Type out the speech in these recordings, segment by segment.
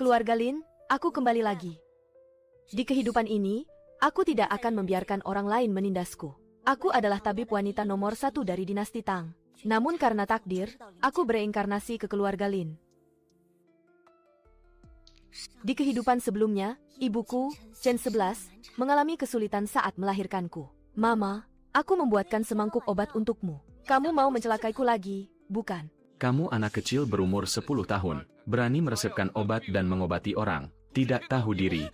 Keluarga Lin, aku kembali lagi. Di kehidupan ini, aku tidak akan membiarkan orang lain menindasku. Aku adalah tabib wanita nomor 1 dari dinasti Tang. Namun karena takdir, aku bereinkarnasi ke keluarga Lin. Di kehidupan sebelumnya, ibuku, Chen 11, mengalami kesulitan saat melahirkanku. Mama, aku membuatkan semangkuk obat untukmu. Kamu mau mencelakaiku lagi, bukan? Kamu anak kecil berumur 10 tahun, berani meresepkan obat dan mengobati orang, tidak tahu diri.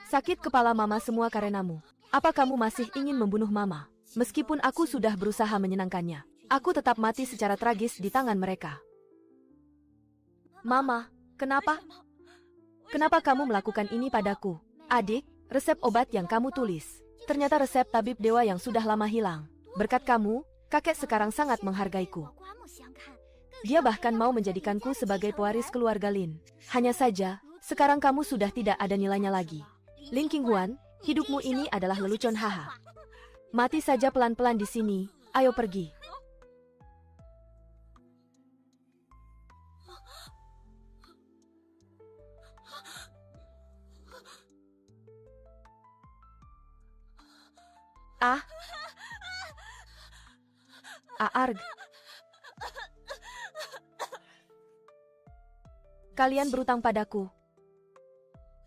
Sakit kepala mama semua karenamu. Apa kamu masih ingin membunuh mama? Meskipun aku sudah berusaha menyenangkannya, aku tetap mati secara tragis di tangan mereka. Mama, kenapa? Kenapa kamu melakukan ini padaku? Adik, resep obat yang kamu tulis. Ternyata resep tabib dewa yang sudah lama hilang. Berkat kamu, kakek sekarang sangat menghargaiku. Dia bahkan mau menjadikanku sebagai pewaris keluarga Lin. Hanya saja, sekarang kamu sudah tidak ada nilainya lagi. Lin Qinghuan, hidupmu ini adalah lelucon haha. Mati saja pelan-pelan di sini, ayo pergi. Aarg. Kalian berutang padaku.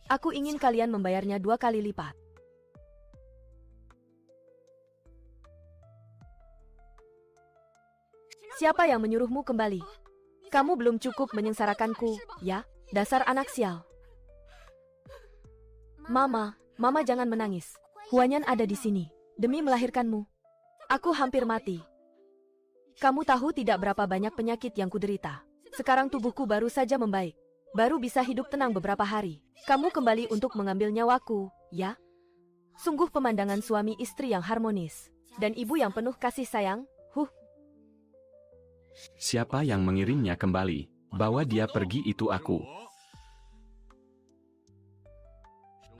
Aku ingin kalian membayarnya 2 kali lipat. Siapa yang menyuruhmu kembali? Kamu belum cukup menyengsarakanku, ya? Dasar anak sial. Mama jangan menangis. Huanyan ada di sini, demi melahirkanmu. Aku hampir mati. Kamu tahu tidak berapa banyak penyakit yang kuderita. Sekarang tubuhku baru saja membaik. Baru bisa hidup tenang beberapa hari. Kamu kembali untuk mengambil nyawaku, ya? Sungguh pemandangan suami istri yang harmonis. Dan ibu yang penuh kasih sayang, Siapa yang mengirimnya kembali? Bawa dia pergi, itu aku.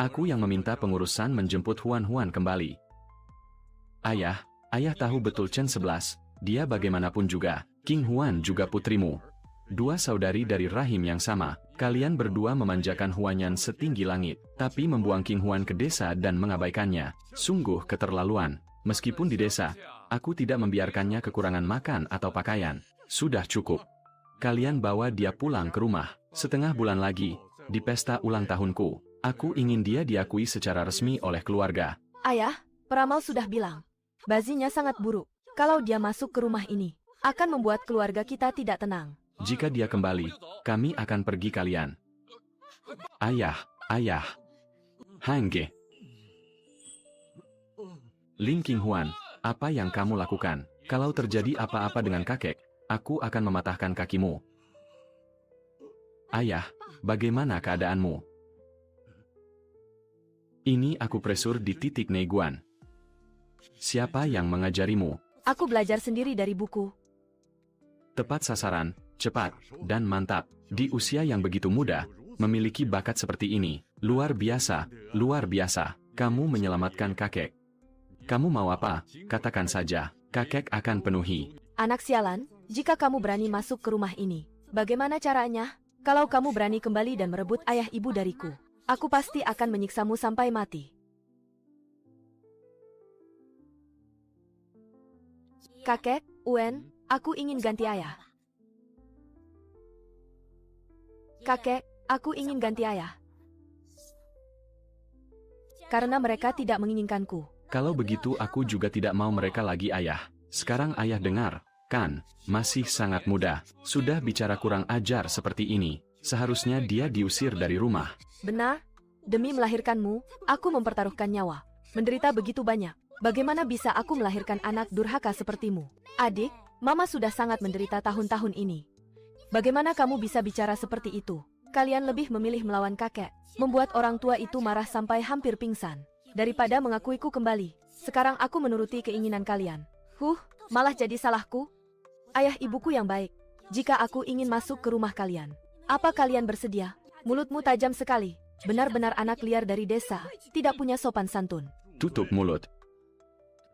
Aku yang meminta pengurusan menjemput Huan kembali. Ayah tahu betul Chen 11, dia bagaimanapun juga, King Huan juga putrimu. 2 saudari dari rahim yang sama, kalian berdua memanjakan Huanyan setinggi langit, tapi membuang King Huan ke desa dan mengabaikannya. Sungguh keterlaluan. Meskipun di desa, aku tidak membiarkannya kekurangan makan atau pakaian. Sudah cukup. Kalian bawa dia pulang ke rumah. Setengah bulan lagi, di pesta ulang tahunku, aku ingin dia diakui secara resmi oleh keluarga. Ayah, peramal sudah bilang, bazinya sangat buruk. Kalau dia masuk ke rumah ini, akan membuat keluarga kita tidak tenang. Jika dia kembali, kami akan pergi kalian. Ayah. Hangge. Lin Qinghuan, apa yang kamu lakukan? Kalau terjadi apa-apa dengan kakek, aku akan mematahkan kakimu. Ayah, bagaimana keadaanmu? Ini aku presur di titik Neiguan. Siapa yang mengajarimu? Aku belajar sendiri dari buku. Tepat sasaran, cepat, dan mantap. Di usia yang begitu muda, memiliki bakat seperti ini. Luar biasa. Kamu menyelamatkan kakek. Kamu mau apa? Katakan saja, kakek akan penuhi. Anak sialan, jika kamu berani masuk ke rumah ini, bagaimana caranya? Kalau kamu berani kembali dan merebut ayah ibu dariku, aku pasti akan menyiksamu sampai mati. Kakek, Wen, aku ingin ganti ayah. Kakek, aku ingin ganti ayah. Karena mereka tidak menginginkanku. Kalau begitu aku juga tidak mau mereka lagi ayah. Sekarang ayah dengar, kan, masih sangat muda. Sudah bicara kurang ajar seperti ini. Seharusnya dia diusir dari rumah. Benar, demi melahirkanmu, aku mempertaruhkan nyawa. Menderita begitu banyak. Bagaimana bisa aku melahirkan anak durhaka sepertimu? Adik, mama sudah sangat menderita tahun-tahun ini. Bagaimana kamu bisa bicara seperti itu? Kalian lebih memilih melawan kakek, membuat orang tua itu marah sampai hampir pingsan. Daripada mengakuiku kembali, sekarang aku menuruti keinginan kalian. Malah jadi salahku? Ayah ibuku yang baik, jika aku ingin masuk ke rumah kalian, apa kalian bersedia? Mulutmu tajam sekali, benar-benar anak liar dari desa, tidak punya sopan santun. Tutup mulut.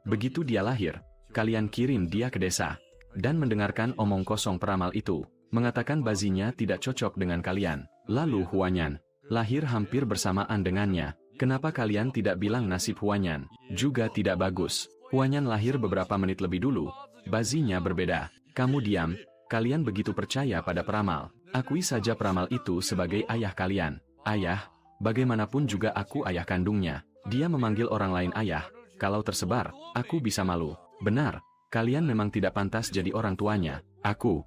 Begitu dia lahir, kalian kirim dia ke desa, dan mendengarkan omong kosong peramal itu, mengatakan bazinya tidak cocok dengan kalian. Lalu Huanyan lahir hampir bersamaan dengannya. Kenapa kalian tidak bilang nasib Huanyan juga tidak bagus? Huanyan lahir beberapa menit lebih dulu. Bazinya berbeda. Kamu diam, kalian begitu percaya pada peramal. Akui saja peramal itu sebagai ayah kalian. Ayah, bagaimanapun juga aku ayah kandungnya. Dia memanggil orang lain ayah. Kalau tersebar, aku bisa malu. Benar, kalian memang tidak pantas jadi orang tuanya. Aku.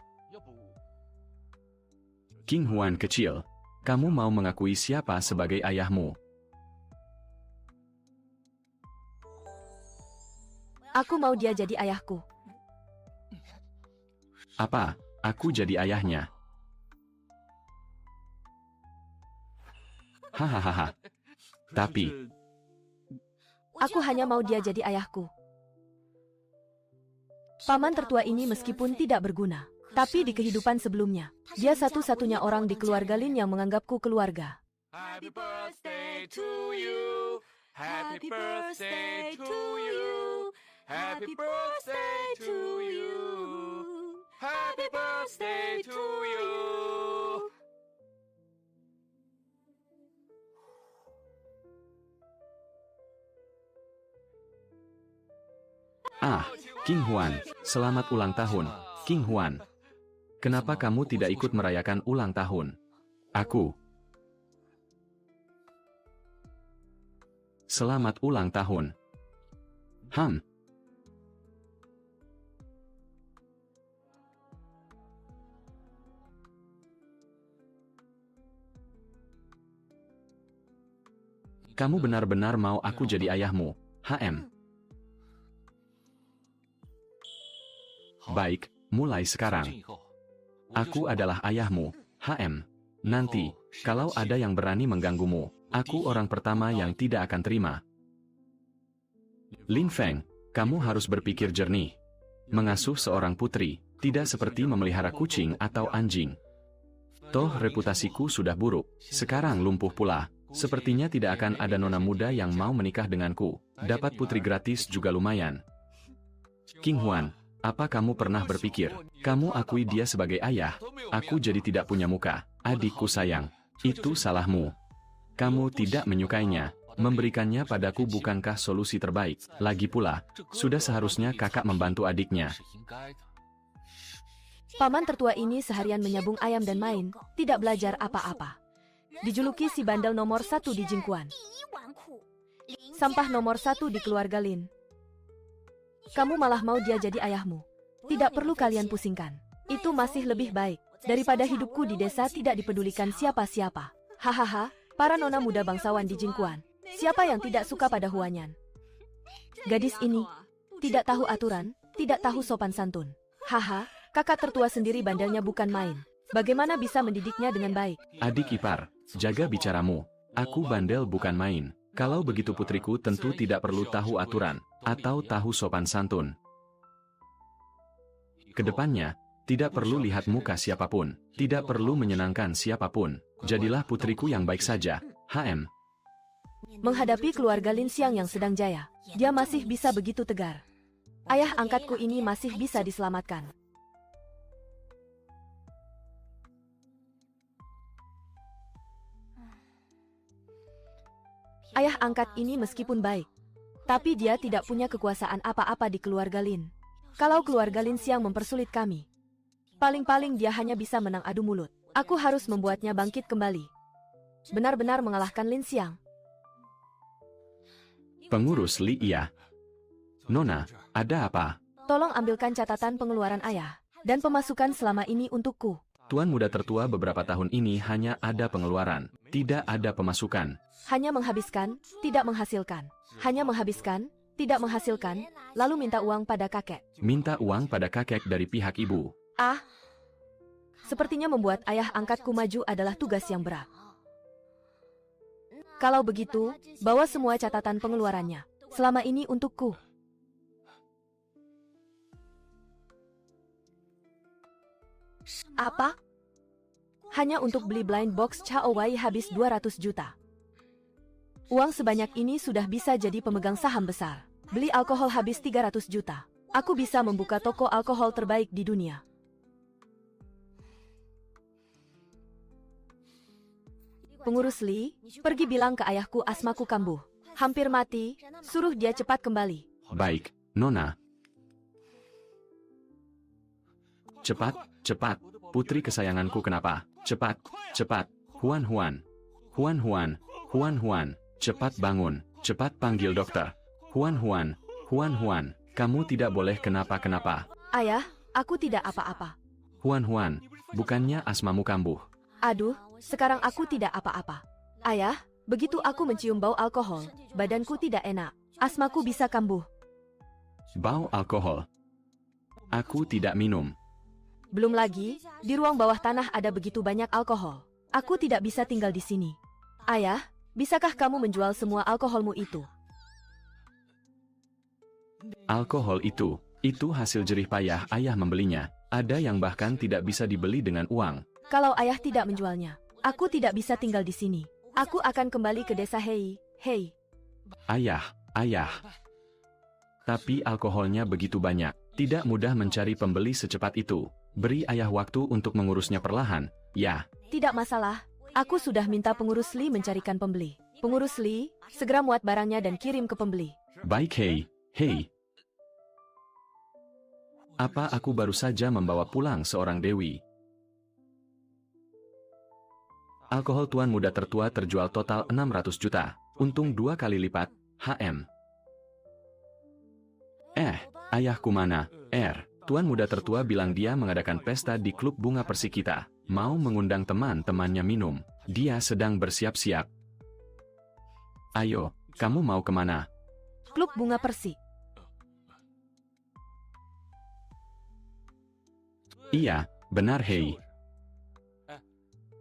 King Huan kecil, kamu mau mengakui siapa sebagai ayahmu? Aku mau dia jadi ayahku. Apa? Aku jadi ayahnya? Hahaha. Tapi, Aku hanya mau dia jadi ayahku. Paman tertua ini meskipun tidak berguna, tapi di kehidupan sebelumnya, dia satu-satunya orang di keluarga Lin yang menganggapku keluarga. Happy birthday to you. Happy birthday to you. Happy birthday to you. Happy birthday to you. King Huan, selamat ulang tahun, King Huan. Kenapa kamu tidak ikut merayakan ulang tahun? Aku. Selamat ulang tahun. Kamu benar-benar mau aku jadi ayahmu, HM. Baik, mulai sekarang. Aku adalah ayahmu, HM. Nanti, kalau ada yang berani mengganggumu, aku orang pertama yang tidak akan terima. Lin Feng, kamu harus berpikir jernih. Mengasuh seorang putri, tidak seperti memelihara kucing atau anjing. Toh reputasiku sudah buruk, sekarang lumpuh pula. Sepertinya tidak akan ada nona muda yang mau menikah denganku. Dapat putri gratis juga lumayan. King Huan, apa kamu pernah berpikir, kamu akui dia sebagai ayah, aku jadi tidak punya muka. Adikku sayang, itu salahmu. Kamu tidak menyukainya, memberikannya padaku bukankah solusi terbaik? Lagi pula, sudah seharusnya kakak membantu adiknya. Paman tertua ini seharian menyabung ayam dan main, tidak belajar apa-apa. Dijuluki si bandel nomor 1 di Jingkuan. Sampah nomor 1 di keluarga Lin. Kamu malah mau dia jadi ayahmu. Tidak perlu kalian pusingkan. Itu masih lebih baik daripada hidupku di desa tidak dipedulikan siapa-siapa. Hahaha, para nona muda bangsawan di Jingkuan. Siapa yang tidak suka pada Huanyan? Gadis ini tidak tahu aturan, tidak tahu sopan santun. Haha, kakak tertua sendiri bandelnya bukan main. Bagaimana bisa mendidiknya dengan baik? Adik ipar, jaga bicaramu. Aku bandel bukan main. Kalau begitu putriku tentu tidak perlu tahu aturan atau tahu sopan santun. Kedepannya, tidak perlu lihat muka siapapun, tidak perlu menyenangkan siapapun. Jadilah putriku yang baik saja, HM. Menghadapi keluarga Lin Xiang yang sedang jaya, dia masih bisa begitu tegar. Ayah angkatku ini masih bisa diselamatkan. Ayah angkat ini meskipun baik, tapi dia tidak punya kekuasaan apa-apa di keluarga Lin. Kalau keluarga Lin Xiang mempersulit kami, paling-paling dia hanya bisa menang adu mulut. Aku harus membuatnya bangkit kembali. Benar-benar mengalahkan Lin Xiang. Pengurus Li Iya. Nona, ada apa? Tolong ambilkan catatan pengeluaran ayah dan pemasukan selama ini untukku. Tuan muda tertua beberapa tahun ini hanya ada pengeluaran, tidak ada pemasukan. Hanya menghabiskan, tidak menghasilkan. Hanya menghabiskan, tidak menghasilkan, lalu minta uang pada kakek. Minta uang pada kakek dari pihak ibu. Sepertinya membuat ayah angkatku maju adalah tugas yang berat. Kalau begitu, bawa semua catatan pengeluarannya selama ini untukku. Apa? Hanya untuk beli blind box Chao Wei habis 200 juta. Uang sebanyak ini sudah bisa jadi pemegang saham besar. Beli alkohol habis 300 juta. Aku bisa membuka toko alkohol terbaik di dunia. Pengurus Li, pergi bilang ke ayahku asmaku kambuh. Hampir mati, suruh dia cepat kembali. Baik, Nona. Cepat, cepat. Putri kesayanganku kenapa? Cepat, cepat. Huan Huan. Huan Huan. Huan Huan. Cepat bangun. Cepat panggil dokter. Huan Huan. Huan Huan. Kamu tidak boleh kenapa-kenapa. Ayah, aku tidak apa-apa. Huan Huan. Bukannya asmamu kambuh. Aduh, sekarang aku tidak apa-apa. Ayah, begitu aku mencium bau alkohol, badanku tidak enak. Asmaku bisa kambuh. Bau alkohol. Aku tidak minum. Belum lagi, di ruang bawah tanah ada begitu banyak alkohol. Aku tidak bisa tinggal di sini. Ayah, bisakah kamu menjual semua alkoholmu itu? Alkohol itu hasil jerih payah ayah membelinya. Ada yang bahkan tidak bisa dibeli dengan uang. Kalau ayah tidak menjualnya, aku tidak bisa tinggal di sini. Aku akan kembali ke desa Hei. Hei. Ayah. Tapi alkoholnya begitu banyak. Tidak mudah mencari pembeli secepat itu. Beri ayah waktu untuk mengurusnya perlahan, ya. Tidak masalah. Aku sudah minta pengurus Li mencarikan pembeli. Pengurus Li, segera muat barangnya dan kirim ke pembeli. Baik, Hei. Apa aku baru saja membawa pulang seorang dewi? Alkohol tuan muda tertua terjual total 600 juta. Untung 2 kali lipat, HM. Ayahku mana? Tuan muda tertua bilang dia mengadakan pesta di klub bunga persi kita. Mau mengundang teman-temannya minum. Dia sedang bersiap-siap. Ayo, kamu mau kemana? Klub bunga persi. Iya, benar Hei.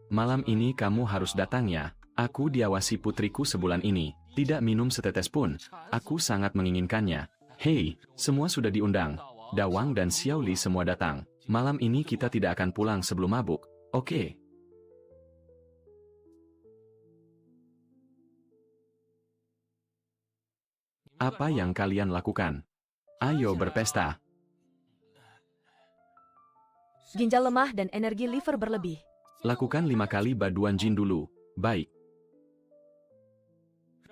Malam ini kamu harus datang ya. Aku diawasi putriku sebulan ini. Tidak minum setetes pun. Aku sangat menginginkannya. Hei, semua sudah diundang. Dawang dan Xiao Li semua datang. Malam ini kita tidak akan pulang sebelum mabuk. Oke. Apa yang kalian lakukan? Ayo berpesta. Ginjal lemah dan energi liver berlebih. Lakukan 5 kali baduan jin dulu. Baik.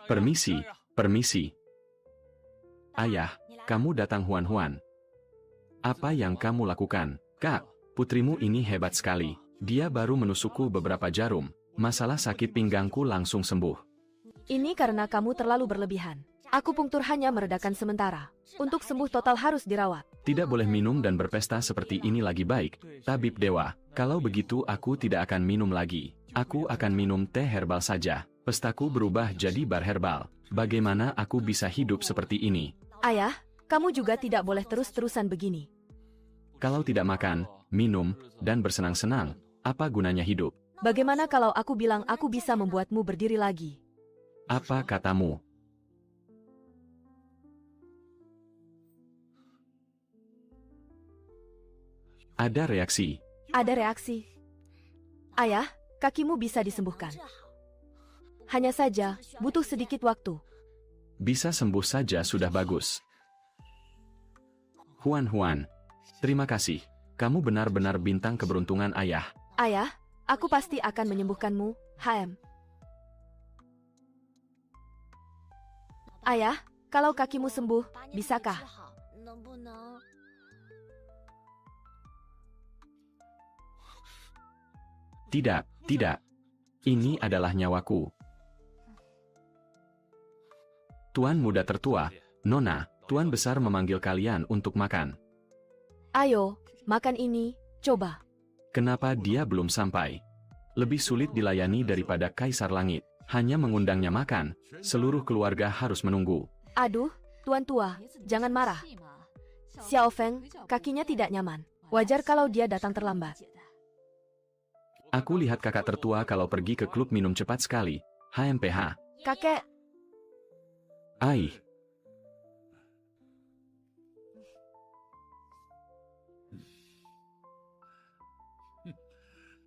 Permisi. Ayah, kamu datang Huan. Apa yang kamu lakukan? Kak, putrimu ini hebat sekali. Dia baru menusukku beberapa jarum. Masalah sakit pinggangku langsung sembuh. Ini karena kamu terlalu berlebihan. Akupunktur hanya meredakan sementara. Untuk sembuh total harus dirawat. Tidak boleh minum dan berpesta seperti ini lagi baik. Tabib Dewa, kalau begitu aku tidak akan minum lagi. Aku akan minum teh herbal saja. Pestaku berubah jadi bar herbal. Bagaimana aku bisa hidup seperti ini? Ayah, kamu juga tidak boleh terus-terusan begini. Kalau tidak makan, minum, dan bersenang-senang, apa gunanya hidup? Bagaimana kalau aku bilang aku bisa membuatmu berdiri lagi? Apa katamu? Ada reaksi. Ada reaksi. Ayah, kakimu bisa disembuhkan. Hanya saja, butuh sedikit waktu. Bisa sembuh saja sudah bagus. Huan. Terima kasih. Kamu benar-benar bintang keberuntungan ayah. Ayah, aku pasti akan menyembuhkanmu, HM. Ayah, kalau kakimu sembuh, bisakah? Tidak. Ini adalah nyawaku. Tuan muda tertua, Nona, Tuan besar memanggil kalian untuk makan. Ayo, makan ini, coba. Kenapa dia belum sampai? Lebih sulit dilayani daripada Kaisar Langit. Hanya mengundangnya makan, seluruh keluarga harus menunggu. Aduh, Tuan tua, jangan marah. Xiao Feng, kakinya tidak nyaman. Wajar kalau dia datang terlambat. Aku lihat kakak tertua kalau pergi ke klub minum cepat sekali. HMPH. Kakek.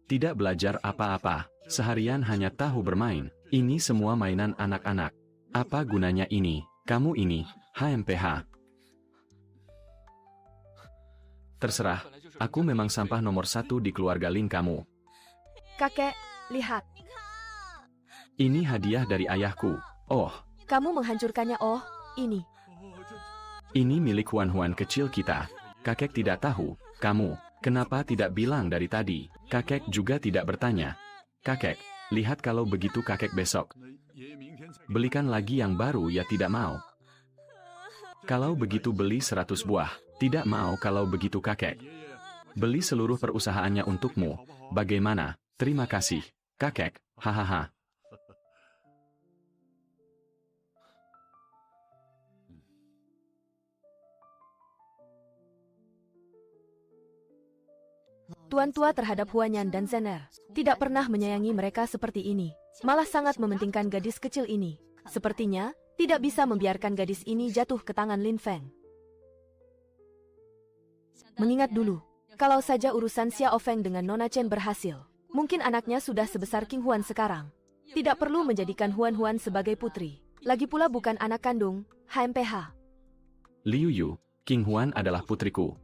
Tidak belajar apa-apa, seharian hanya tahu bermain. Ini semua mainan anak-anak. Apa gunanya ini? Kamu ini, HMPH. Terserah, aku memang sampah nomor 1 di keluarga Lin kamu. Kakek, lihat. Ini hadiah dari ayahku. Oh, Kamu menghancurkannya. Oh, ini. ini milik Huan-Huan kecil kita. Kakek tidak tahu. Kamu, kenapa tidak bilang dari tadi? Kakek juga tidak bertanya. Kakek, lihat kalau begitu kakek besok. Belikan lagi yang baru ya tidak mau. Kalau begitu beli 100 buah. Tidak mau kalau begitu kakek. Beli seluruh perusahaannya untukmu. Bagaimana? Terima kasih, kakek. Hahaha. Tuan tua terhadap Huanyan dan Zener tidak pernah menyayangi mereka seperti ini. Malah sangat mementingkan gadis kecil ini. Sepertinya, tidak bisa membiarkan gadis ini jatuh ke tangan Lin Feng. Mengingat dulu, kalau saja urusan Xiao Feng dengan Nona Chen berhasil, mungkin anaknya sudah sebesar King Huan sekarang. Tidak perlu menjadikan Huan-Huan sebagai putri. Lagi pula bukan anak kandung, HMPH. Liu Yu, King Huan adalah putriku.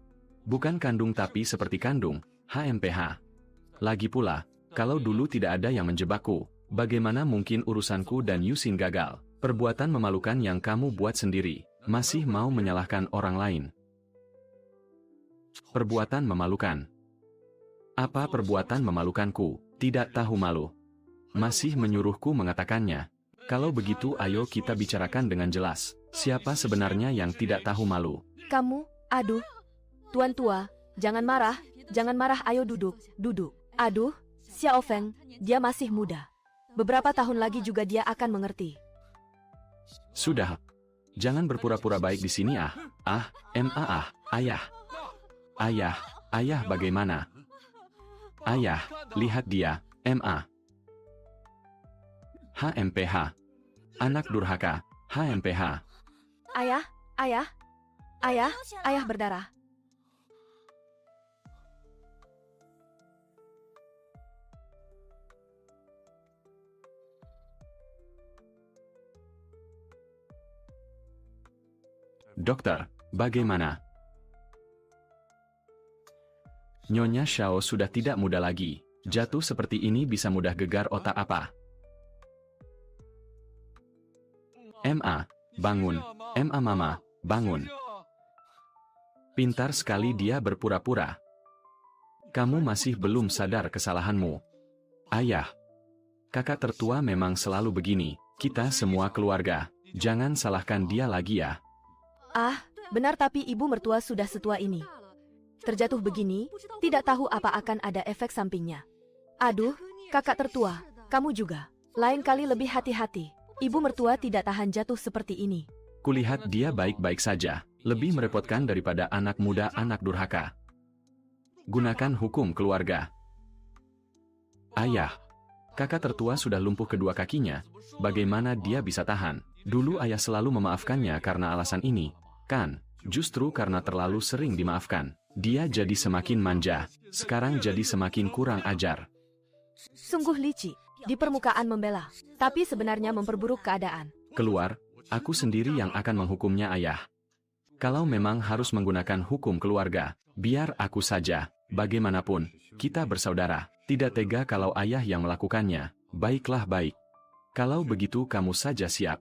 Bukan kandung tapi seperti kandung, HMPH. Lagi pula, kalau dulu tidak ada yang menjebakku, bagaimana mungkin urusanku dan Yusin gagal? Perbuatan memalukan yang kamu buat sendiri, masih mau menyalahkan orang lain. Perbuatan memalukan. Apa perbuatan memalukanku? Tidak tahu malu. Masih menyuruhku mengatakannya. Kalau begitu ayo kita bicarakan dengan jelas. Siapa sebenarnya yang tidak tahu malu? Kamu, aduh. Tuan tua, jangan marah, ayo duduk, duduk. Aduh, Xiao Feng, dia masih muda. Beberapa tahun lagi juga dia akan mengerti. Sudah. Jangan berpura-pura baik di sini ah. Ayah. Ayah bagaimana? Ayah, lihat dia, HMPH. Anak durhaka, HMPH. Ayah berdarah. Dokter, bagaimana? Nyonya Xiao sudah tidak muda lagi. Jatuh seperti ini bisa mudah gegar otak apa? Bangun. Mama, bangun. Pintar sekali dia berpura-pura. Kamu masih belum sadar kesalahanmu. Ayah. Kakak tertua memang selalu begini. Kita semua keluarga. Jangan salahkan dia lagi ya. Benar tapi ibu mertua sudah setua ini. Terjatuh begini, tidak tahu apa akan ada efek sampingnya. Aduh, kakak tertua, kamu juga. Lain kali lebih hati-hati. Ibu mertua tidak tahan jatuh seperti ini. Kulihat dia baik-baik saja. Lebih merepotkan daripada anak muda anak durhaka. Gunakan hukum keluarga. Ayah. Kakak tertua sudah lumpuh kedua kakinya. Bagaimana dia bisa tahan? Dulu ayah selalu memaafkannya karena alasan ini. Kan, justru karena terlalu sering dimaafkan. Dia jadi semakin manja, sekarang jadi semakin kurang ajar. Sungguh licik, di permukaan membela, tapi sebenarnya memperburuk keadaan. Keluar, aku sendiri yang akan menghukumnya ayah. Kalau memang harus menggunakan hukum keluarga, biar aku saja. Bagaimanapun, kita bersaudara. Tidak tega kalau ayah yang melakukannya. Baiklah baik. Kalau begitu kamu saja siap.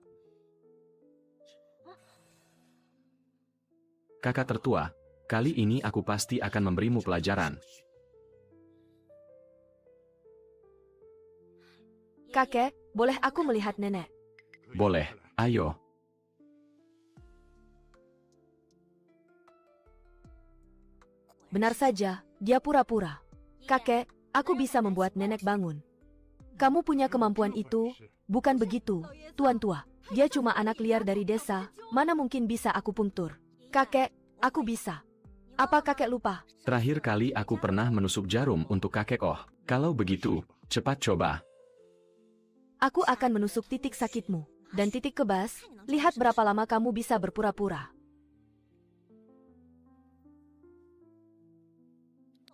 Kakak tertua, kali ini aku pasti akan memberimu pelajaran. Kakek, boleh aku melihat nenek? Boleh, ayo. Benar saja, dia pura-pura. Kakek, aku bisa membuat nenek bangun. Kamu punya kemampuan itu, bukan begitu, tuan tua. Dia cuma anak liar dari desa, mana mungkin bisa aku pungtur. Kakek, aku bisa. Apa kakek lupa? Terakhir kali aku pernah menusuk jarum untuk kakek. Oh, kalau begitu, cepat coba. Aku akan menusuk titik sakitmu. Dan titik kebas, lihat berapa lama kamu bisa berpura-pura.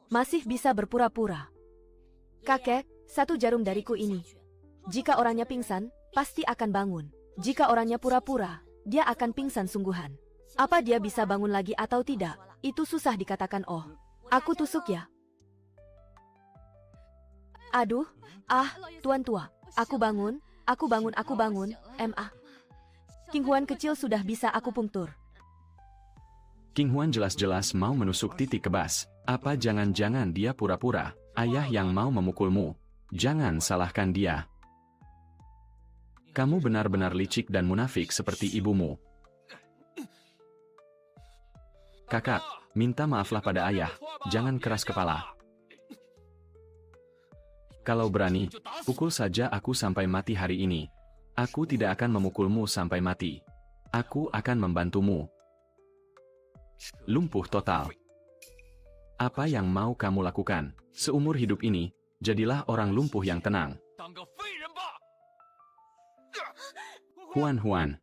Masih bisa berpura-pura. Kakek, 1 jarum dariku ini. Jika orangnya pingsan, pasti akan bangun. Jika orangnya pura-pura, dia akan pingsan sungguhan. Apa dia bisa bangun lagi atau tidak, itu susah dikatakan. Oh, aku tusuk ya. Aduh, tuan tua, aku bangun, Aku bangun, Ma. King Huan kecil sudah bisa aku pungtur. King Huan jelas-jelas mau menusuk titik kebas. Apa jangan-jangan dia pura-pura ayah yang mau memukulmu? Jangan salahkan dia. Kamu benar-benar licik dan munafik seperti ibumu. Kakak, minta maaflah pada ayah, jangan keras kepala. Kalau berani, pukul saja aku sampai mati hari ini. Aku tidak akan memukulmu sampai mati. Aku akan membantumu. Lumpuh total. Apa yang mau kamu lakukan? Seumur hidup ini, jadilah orang lumpuh yang tenang. Huan.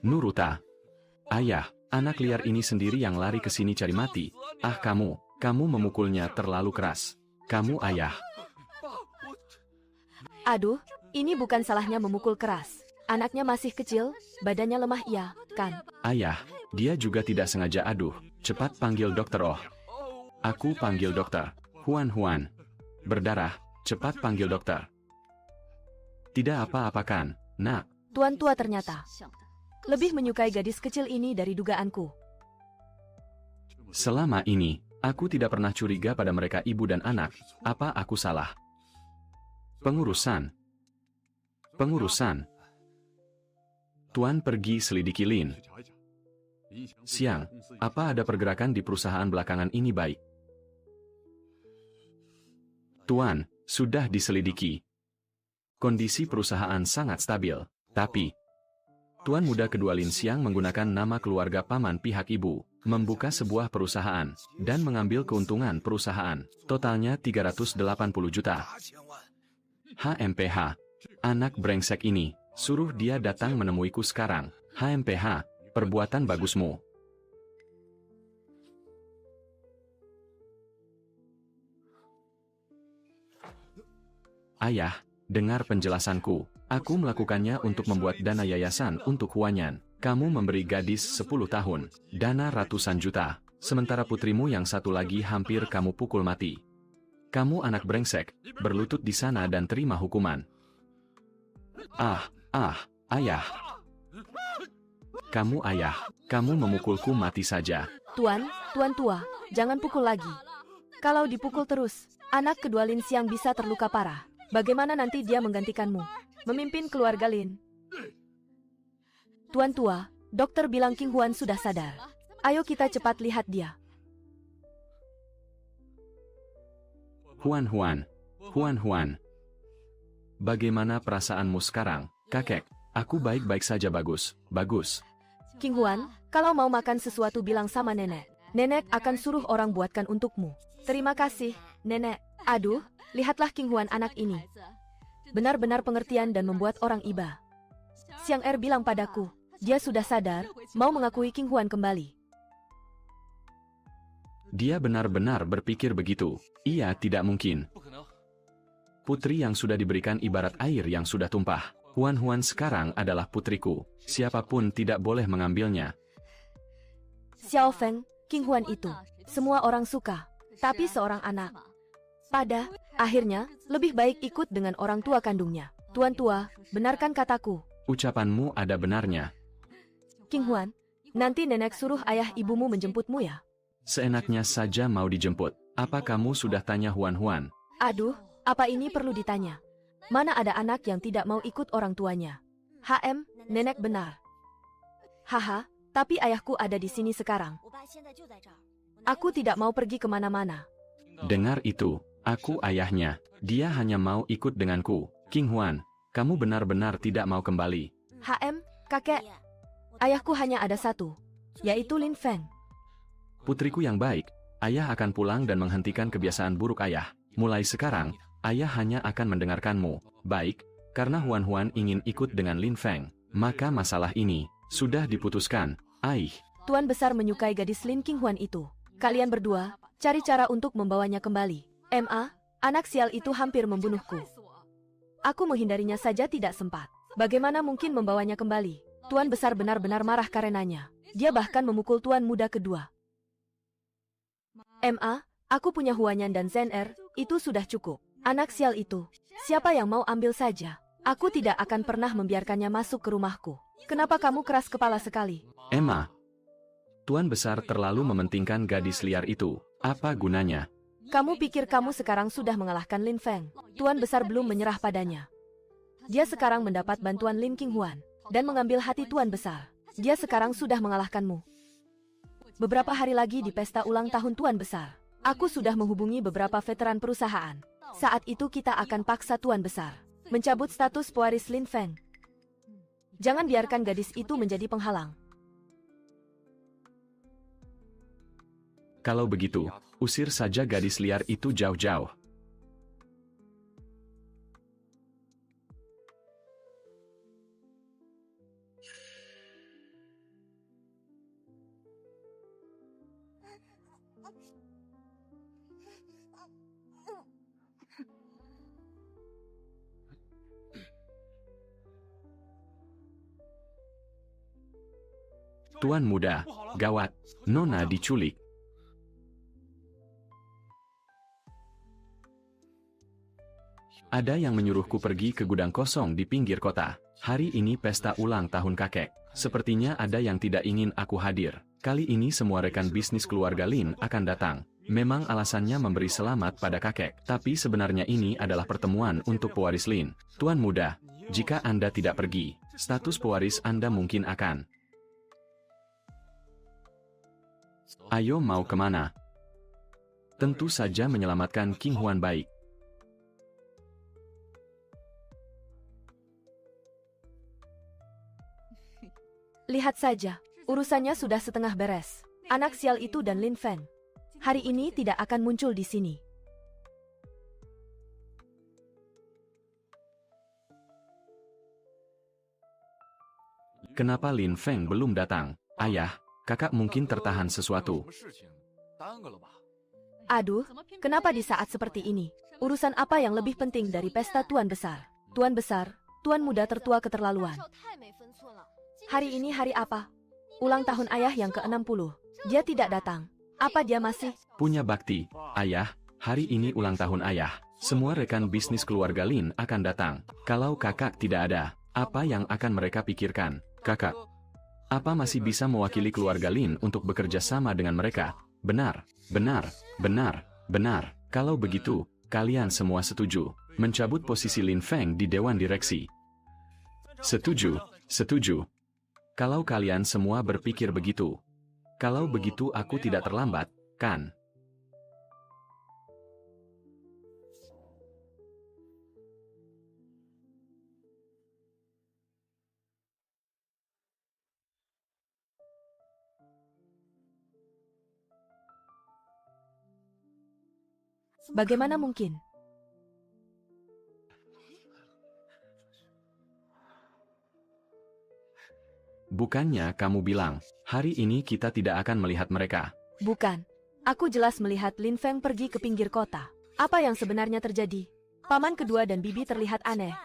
Nuruta. Ayah, anak liar ini sendiri yang lari ke sini cari mati. Ah kamu memukulnya terlalu keras. Kamu ayah. Aduh, ini bukan salahnya memukul keras. Anaknya masih kecil, badannya lemah iya, kan? Ayah, dia juga tidak sengaja aduh. Cepat panggil dokter oh. Aku panggil dokter. Huan. Berdarah, cepat panggil dokter. Tidak apa-apa kan, nak? Tuan tua ternyata lebih menyukai gadis kecil ini dari dugaanku. Selama ini, aku tidak pernah curiga pada mereka ibu dan anak. Apa aku salah? Pengurusan. Tuan pergi selidiki Lin. Siang, apa ada pergerakan di perusahaan belakangan ini baik? Tuan, sudah diselidiki. Kondisi perusahaan sangat stabil, tapi Tuan muda kedua Lin Xiang menggunakan nama keluarga paman pihak ibu, membuka sebuah perusahaan, dan mengambil keuntungan perusahaan, totalnya 380 juta. HMPH, anak brengsek ini, suruh dia datang menemuiku sekarang. HMPH, perbuatan bagusmu. Ayah, dengar penjelasanku. Aku melakukannya untuk membuat dana yayasan untuk Huanyan. Kamu memberi gadis 10 tahun, dana ratusan juta. Sementara putrimu yang satu lagi hampir kamu pukul mati. Kamu anak brengsek, berlutut di sana dan terima hukuman. Ayah. Kamu memukulku mati saja. Tuan tua, jangan pukul lagi. Kalau dipukul terus, anak kedua Lin Xiang bisa terluka parah. Bagaimana nanti dia menggantikanmu? Memimpin keluarga Lin. Tuan tua, dokter bilang King Huan sudah sadar. Ayo kita cepat lihat dia. Huan. Bagaimana perasaanmu sekarang, kakek? Aku baik-baik saja, bagus. King Huan, kalau mau makan sesuatu bilang sama nenek. Nenek akan suruh orang buatkan untukmu. Terima kasih, nenek. Aduh, lihatlah King Huan anak ini. Benar-benar pengertian dan membuat orang iba. Xiang Er bilang padaku, dia sudah sadar, mau mengakui King Huan kembali. Dia benar-benar berpikir begitu. Ia tidak mungkin. Putri yang sudah diberikan ibarat air yang sudah tumpah. Huan sekarang adalah putriku. Siapapun tidak boleh mengambilnya. Xiao Feng, King Huan itu, semua orang suka. Tapi seorang anak. Pada akhirnya, lebih baik ikut dengan orang tua kandungnya. Tuan tua, benarkan kataku. Ucapanmu ada benarnya. King Huan, nanti nenek suruh ayah ibumu menjemputmu ya? Seenaknya saja mau dijemput. Apa kamu sudah tanya Huan? Aduh, apa ini perlu ditanya? Mana ada anak yang tidak mau ikut orang tuanya? Nenek benar. Haha, tapi ayahku ada di sini sekarang. Aku tidak mau pergi kemana-mana. Dengar itu, aku ayahnya. Dia hanya mau ikut denganku. King Huan, kamu benar-benar tidak mau kembali. Kakek. Ayahku hanya ada satu, yaitu Lin Feng. Putriku yang baik, ayah akan pulang dan menghentikan kebiasaan buruk ayah. Mulai sekarang, ayah hanya akan mendengarkanmu. Baik, karena Huan ingin ikut dengan Lin Feng, maka masalah ini sudah diputuskan. Tuan besar menyukai gadis Lin King Huan itu. Kalian berdua, cari cara untuk membawanya kembali. Anak sial itu hampir membunuhku. Aku menghindarinya saja tidak sempat. Bagaimana mungkin membawanya kembali? Tuan besar benar-benar marah karenanya. Dia bahkan memukul tuan muda kedua. Aku punya Huanyan dan Zen Er, itu sudah cukup. Anak sial itu, siapa yang mau ambil saja? Aku tidak akan pernah membiarkannya masuk ke rumahku. Kenapa kamu keras kepala sekali? Emma, Tuan Besar terlalu mementingkan gadis liar itu. Apa gunanya? Kamu pikir kamu sekarang sudah mengalahkan Lin Feng? Tuan Besar belum menyerah padanya. Dia sekarang mendapat bantuan Lin Qinghuan dan mengambil hati Tuan Besar. Dia sekarang sudah mengalahkanmu. Beberapa hari lagi di pesta ulang tahun Tuan Besar, aku sudah menghubungi beberapa veteran perusahaan. Saat itu kita akan paksa Tuan Besar mencabut status pewaris Lin Feng. Jangan biarkan gadis itu menjadi penghalang. Kalau begitu, usir saja gadis liar itu jauh-jauh. Tuan muda, gawat, Nona diculik. Ada yang menyuruhku pergi ke gudang kosong di pinggir kota. Hari ini pesta ulang tahun kakek. Sepertinya ada yang tidak ingin aku hadir. Kali ini semua rekan bisnis keluarga Lin akan datang. Memang alasannya memberi selamat pada kakek. Tapi sebenarnya ini adalah pertemuan untuk pewaris Lin. Tuan muda, jika Anda tidak pergi, status pewaris Anda mungkin akan. Ayo mau kemana? Tentu saja menyelamatkan Qinghuan baik. Lihat saja, urusannya sudah setengah beres. Anak sial itu dan Lin Feng hari ini tidak akan muncul di sini. Kenapa Lin Feng belum datang? Ayah, kakak mungkin tertahan sesuatu. Aduh, kenapa di saat seperti ini? Urusan apa yang lebih penting dari pesta Tuan Besar? Tuan Besar, Tuan muda tertua keterlaluan. Hari ini hari apa? Ulang tahun ayah yang ke-60. Dia tidak datang. Apa dia masih? Punya bakti. Ayah, hari ini ulang tahun ayah. Semua rekan bisnis keluarga Lin akan datang. Kalau kakak tidak ada, apa yang akan mereka pikirkan? Kakak, apa masih bisa mewakili keluarga Lin untuk bekerja sama dengan mereka? Benar, benar, benar, benar. Kalau begitu, kalian semua setuju mencabut posisi Lin Feng di Dewan Direksi. Setuju, setuju. Kalau kalian semua berpikir begitu. Kalau begitu aku tidak terlambat, kan? Bagaimana mungkin? Bukannya kamu bilang, hari ini kita tidak akan melihat mereka. Bukan. Aku jelas melihat Lin Feng pergi ke pinggir kota. Apa yang sebenarnya terjadi? Paman kedua dan bibi terlihat aneh.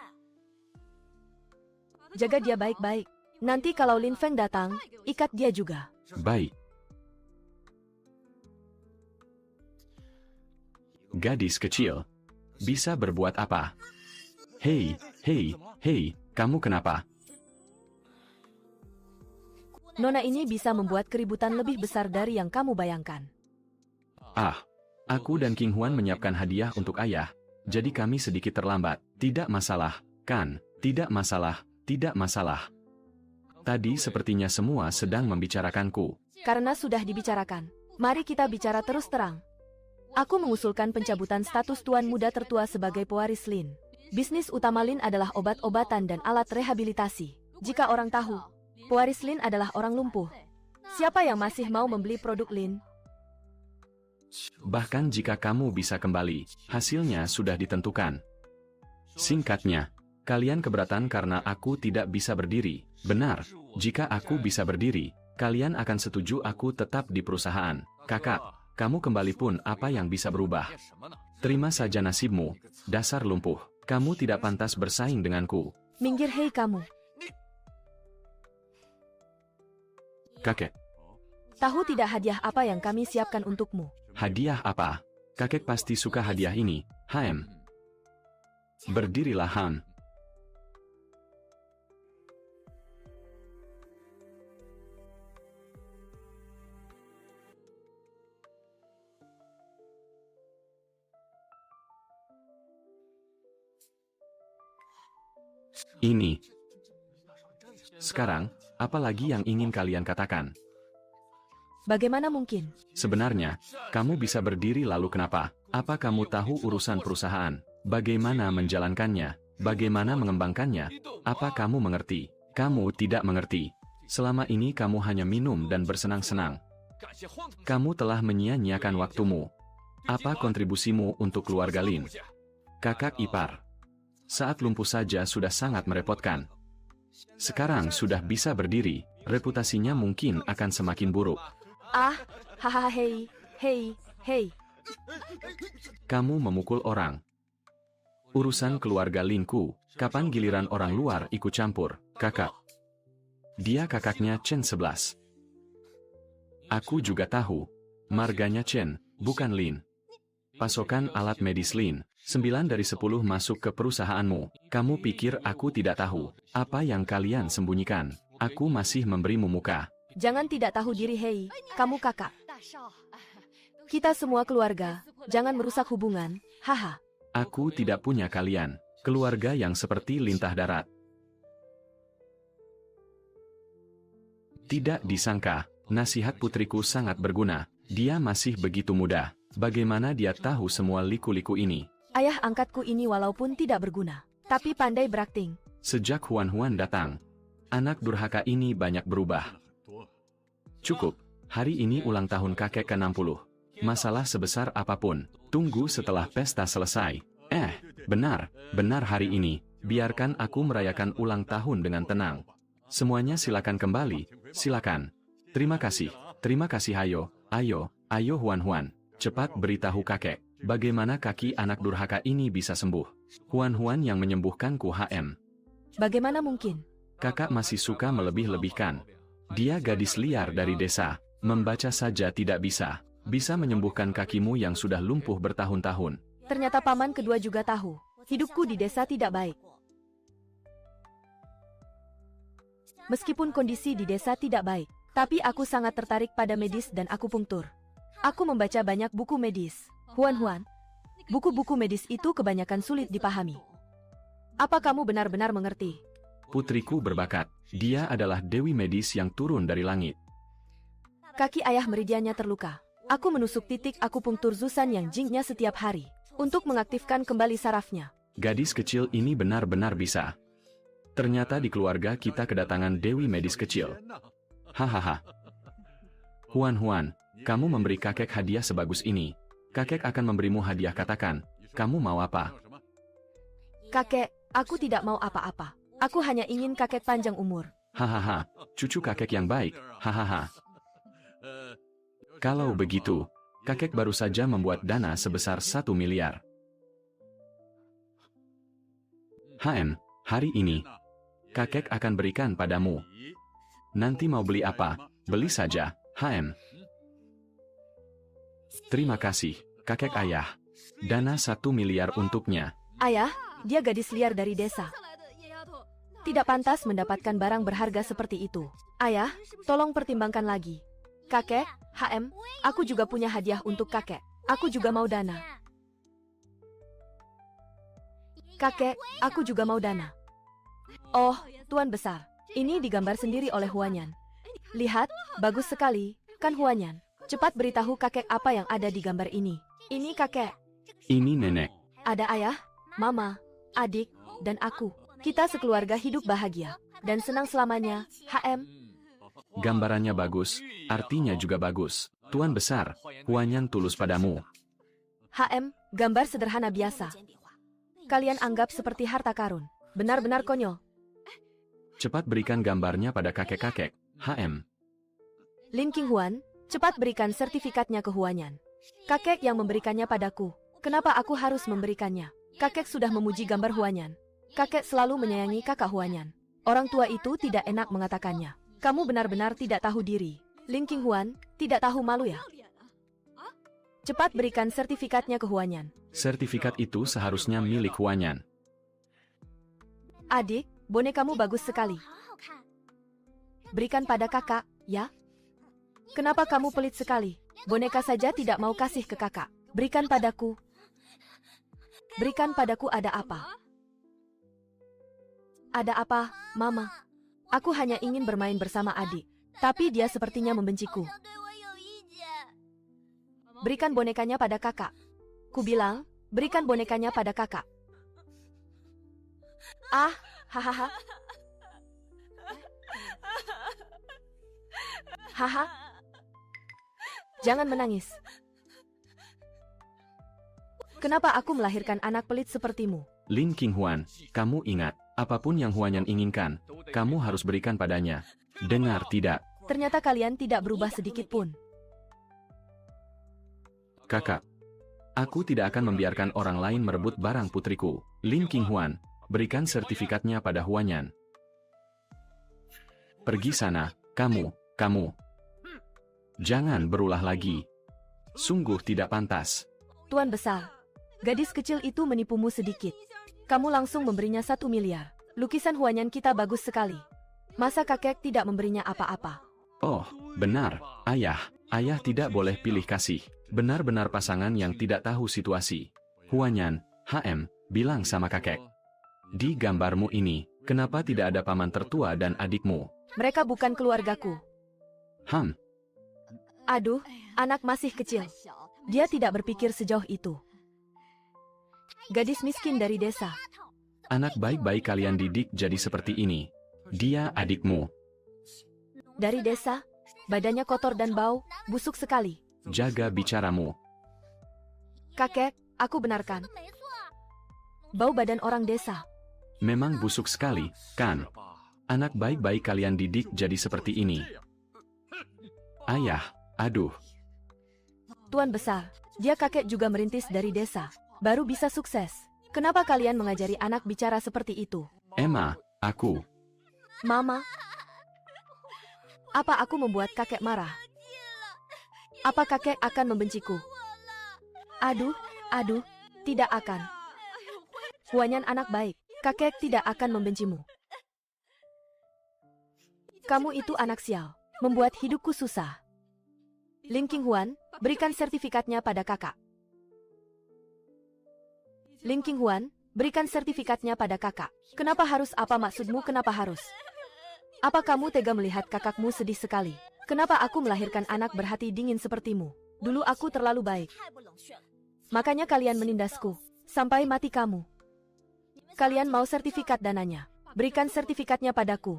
Jaga dia baik-baik. Nanti kalau Lin Feng datang, ikat dia juga. Baik. Gadis kecil, bisa berbuat apa? Hei, hei, hei, kamu kenapa? Nona ini bisa membuat keributan lebih besar dari yang kamu bayangkan. Ah, aku dan Qinghuan menyiapkan hadiah untuk ayah, jadi kami sedikit terlambat. Tidak masalah, kan? Tidak masalah, tidak masalah. Tadi sepertinya semua sedang membicarakanku. Karena sudah dibicarakan, mari kita bicara terus terang. Aku mengusulkan pencabutan status tuan muda tertua sebagai pewaris Lin. Bisnis utama Lin adalah obat-obatan dan alat rehabilitasi. Jika orang tahu, pewaris Lin adalah orang lumpuh, siapa yang masih mau membeli produk Lin? Bahkan jika kamu bisa kembali, hasilnya sudah ditentukan. Singkatnya, kalian keberatan karena aku tidak bisa berdiri. Benar, jika aku bisa berdiri, kalian akan setuju aku tetap di perusahaan. Kakak, kamu kembali pun apa yang bisa berubah? Terima saja nasibmu, dasar lumpuh. Kamu tidak pantas bersaing denganku. Minggir hei kamu. Kakek, Tahu tidak hadiah apa yang kami siapkan untukmu? hadiah apa? Kakek pasti suka hadiah ini. Berdirilah Han. Ini. Sekarang, apa lagi yang ingin kalian katakan? Bagaimana mungkin? Sebenarnya, kamu bisa berdiri lalu kenapa? Apa kamu tahu urusan perusahaan? Bagaimana menjalankannya? Bagaimana mengembangkannya? Apa kamu mengerti? Kamu tidak mengerti. Selama ini kamu hanya minum dan bersenang-senang. Kamu telah menyia-nyiakan waktumu. Apa kontribusimu untuk keluarga Lin? Kakak ipar. Saat lumpuh saja sudah sangat merepotkan. Sekarang sudah bisa berdiri, reputasinya mungkin akan semakin buruk. Ah, hahaha, hei, hei, hei. Kamu memukul orang. Urusan keluarga Linku, kapan giliran orang luar ikut campur, kakak? Dia kakaknya Chen 11. Aku juga tahu. Marganya Chen, bukan Lin. Pasokan alat medis Lin, 9 dari 10 masuk ke perusahaanmu. Kamu pikir aku tidak tahu apa yang kalian sembunyikan? Aku masih memberimu muka. Jangan tidak tahu diri, hei. Kamu kakak. Kita semua keluarga. Jangan merusak hubungan. Haha. Aku tidak punya kalian. Keluarga yang seperti lintah darat. Tidak disangka, nasihat putriku sangat berguna. Dia masih begitu muda. Bagaimana dia tahu semua liku-liku ini? Ayah angkatku ini walaupun tidak berguna, tapi pandai berakting. Sejak Huan datang, anak durhaka ini banyak berubah. Cukup, hari ini ulang tahun kakek ke-60. Masalah sebesar apapun, tunggu setelah pesta selesai. Benar hari ini, biarkan aku merayakan ulang tahun dengan tenang. Semuanya silakan kembali, silakan. Terima kasih, ayo Huan. Cepat beritahu kakek, bagaimana kaki anak durhaka ini bisa sembuh. Huan yang menyembuhkanku Bagaimana mungkin? Kakak masih suka melebih-lebihkan. Dia gadis liar dari desa, membaca saja tidak bisa. Bisa menyembuhkan kakimu yang sudah lumpuh bertahun-tahun. Ternyata paman kedua juga tahu. Hidupku di desa tidak baik. Meskipun kondisi di desa tidak baik, tapi aku sangat tertarik pada medis dan akupunktur. Aku membaca banyak buku medis. Huan, buku-buku medis itu kebanyakan sulit dipahami. Apa kamu benar-benar mengerti? Putriku berbakat. Dia adalah dewi medis yang turun dari langit. Kaki ayah meridiannya terluka. Aku menusuk titik akupunktur Zusan yang jingnya setiap hari untuk mengaktifkan kembali sarafnya. Gadis kecil ini benar-benar bisa. Ternyata di keluarga kita kedatangan dewi medis kecil. Hahaha. Huan, kamu memberi kakek hadiah sebagus ini. Kakek akan memberimu hadiah, katakan. Kamu mau apa? Kakek, aku tidak mau apa-apa. Aku hanya ingin kakek panjang umur. Hahaha, cucu kakek yang baik. Hahaha. Kalau begitu, kakek baru saja membuat dana sebesar 1 miliar. Hari ini, kakek akan berikan padamu. Nanti mau beli apa? Beli saja, Terima kasih, kakek ayah. Dana 1 miliar untuknya. Ayah, dia gadis liar dari desa. Tidak pantas mendapatkan barang berharga seperti itu. Ayah, tolong pertimbangkan lagi. Kakek, aku juga punya hadiah untuk kakek. Aku juga mau dana. Kakek, aku juga mau dana. Oh, Tuan Besar. Ini digambar sendiri oleh Huanyan. Lihat, bagus sekali, kan Huanyan? Cepat beritahu kakek apa yang ada di gambar ini. Ini kakek. Ini nenek. Ada ayah, mama, adik, dan aku. Kita sekeluarga hidup bahagia dan senang selamanya, Gambarannya bagus, artinya juga bagus. Tuan Besar, Huanyan tulus padamu. Gambar sederhana biasa. Kalian anggap seperti harta karun. Benar-benar konyol. Cepat berikan gambarnya pada kakek-kakek. Lin Qinghuan, cepat berikan sertifikatnya ke Huanyan. Kakek yang memberikannya padaku. Kenapa aku harus memberikannya? Kakek sudah memuji gambar Huanyan. Kakek selalu menyayangi kakak Huanyan. Orang tua itu tidak enak mengatakannya. Kamu benar-benar tidak tahu diri. Lin Qinghuan, tidak tahu malu ya? Cepat berikan sertifikatnya ke Huanyan. Sertifikat itu seharusnya milik Huanyan. Adik, bonekamu bagus sekali. Berikan pada kakak, ya? Kenapa kamu pelit sekali? Boneka saja tidak mau kasih ke kakak. Berikan padaku. Berikan padaku, ada apa? Ada apa, Mama? Aku hanya ingin bermain bersama adik. Tapi dia sepertinya membenciku. Berikan bonekanya pada kakak. Ku bilang, berikan bonekanya pada kakak. Ah, hahaha. Haha. Jangan menangis. Kenapa aku melahirkan anak pelit sepertimu? Lin Qinghuan, kamu ingat, apapun yang Huanyan inginkan, kamu harus berikan padanya. Dengar tidak? Ternyata kalian tidak berubah sedikit pun. Kakak, aku tidak akan membiarkan orang lain merebut barang putriku. Lin Qinghuan, berikan sertifikatnya pada Huanyan. Pergi sana, kamu. Jangan berulah lagi. Sungguh tidak pantas. Tuan Besar, gadis kecil itu menipumu sedikit. Kamu langsung memberinya 1 miliar. Lukisan Huanyan kita bagus sekali. Masa kakek tidak memberinya apa-apa? Oh, benar, ayah. Ayah tidak boleh pilih kasih. Benar-benar pasangan yang tidak tahu situasi. Huanyan, bilang sama kakek. Di gambarmu ini, kenapa tidak ada paman tertua dan adikmu? Mereka bukan keluargaku. Aduh, anak masih kecil. Dia tidak berpikir sejauh itu. Gadis miskin dari desa. Anak baik-baik kalian didik jadi seperti ini. Dia adikmu. Dari desa, badannya kotor dan bau, busuk sekali. Jaga bicaramu. Kakek, aku benarkan. Bau badan orang desa. Memang busuk sekali, kan? Anak baik-baik kalian didik jadi seperti ini. Ayah, aduh. Tuan Besar, dia kakek juga merintis dari desa. Baru bisa sukses. Kenapa kalian mengajari anak bicara seperti itu? Emma, aku. Mama, apa aku membuat kakek marah? Apa kakek akan membenciku? Aduh, tidak akan. Huanyan anak baik, kakek tidak akan membencimu. Kamu itu anak sial, membuat hidupku susah. Lin Qinghuan, berikan sertifikatnya pada kakak. Lin Qinghuan, berikan sertifikatnya pada kakak. Kenapa harus? Apa maksudmu kenapa harus? Apa kamu tega melihat kakakmu sedih sekali? Kenapa aku melahirkan anak berhati dingin sepertimu? Dulu aku terlalu baik. Makanya kalian menindasku. Sampai mati kamu. Kalian mau sertifikat dananya? Berikan sertifikatnya padaku.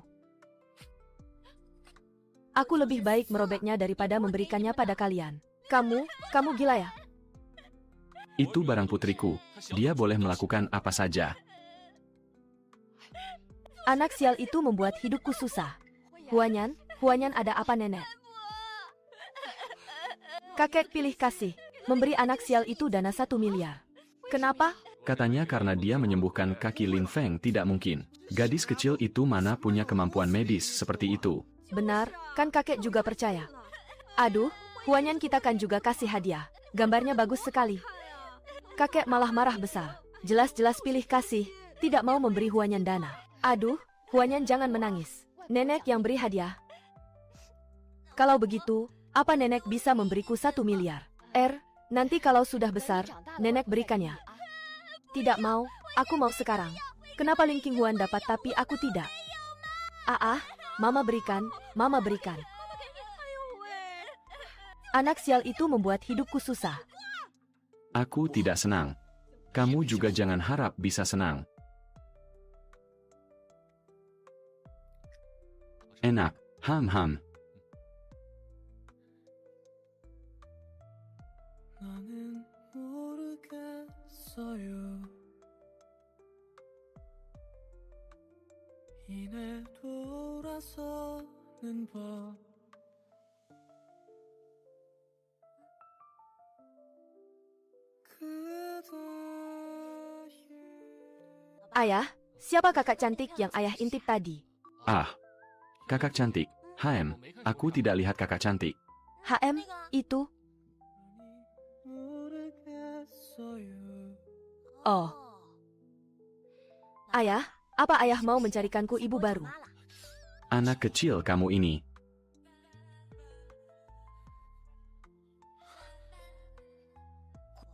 Aku lebih baik merobeknya daripada memberikannya pada kalian. Kamu gila ya? Itu barang putriku. Dia boleh melakukan apa saja. Anak sial itu membuat hidupku susah. Huanyan ada apa nenek? Kakek pilih kasih. Memberi anak sial itu dana 1 miliar. Kenapa? Katanya karena dia menyembuhkan kaki Lin Feng tidak mungkin. Gadis kecil itu mana punya kemampuan medis seperti itu. Benar, kan kakek juga percaya. Aduh, Huanyan kita kan juga kasih hadiah. Gambarnya bagus sekali. Kakek malah marah besar. Jelas-jelas pilih kasih, tidak mau memberi Huanyan dana. Aduh, Huanyan jangan menangis. Nenek yang beri hadiah. Kalau begitu, apa nenek bisa memberiku 1 miliar? Nanti kalau sudah besar, nenek berikannya. Tidak mau, aku mau sekarang. Kenapa Lin Qinghuan dapat tapi aku tidak? Mama berikan. Anak sial itu membuat hidupku susah. Aku tidak senang. Kamu juga jangan harap bisa senang. Enak, 나는 모르겠어요. 이내 돌아서는 법. Ayah, siapa kakak cantik yang ayah intip tadi? Kakak cantik. Aku tidak lihat kakak cantik. Itu? Oh. Ayah, Apa ayah mau mencarikanku ibu baru? Anak kecil kamu ini.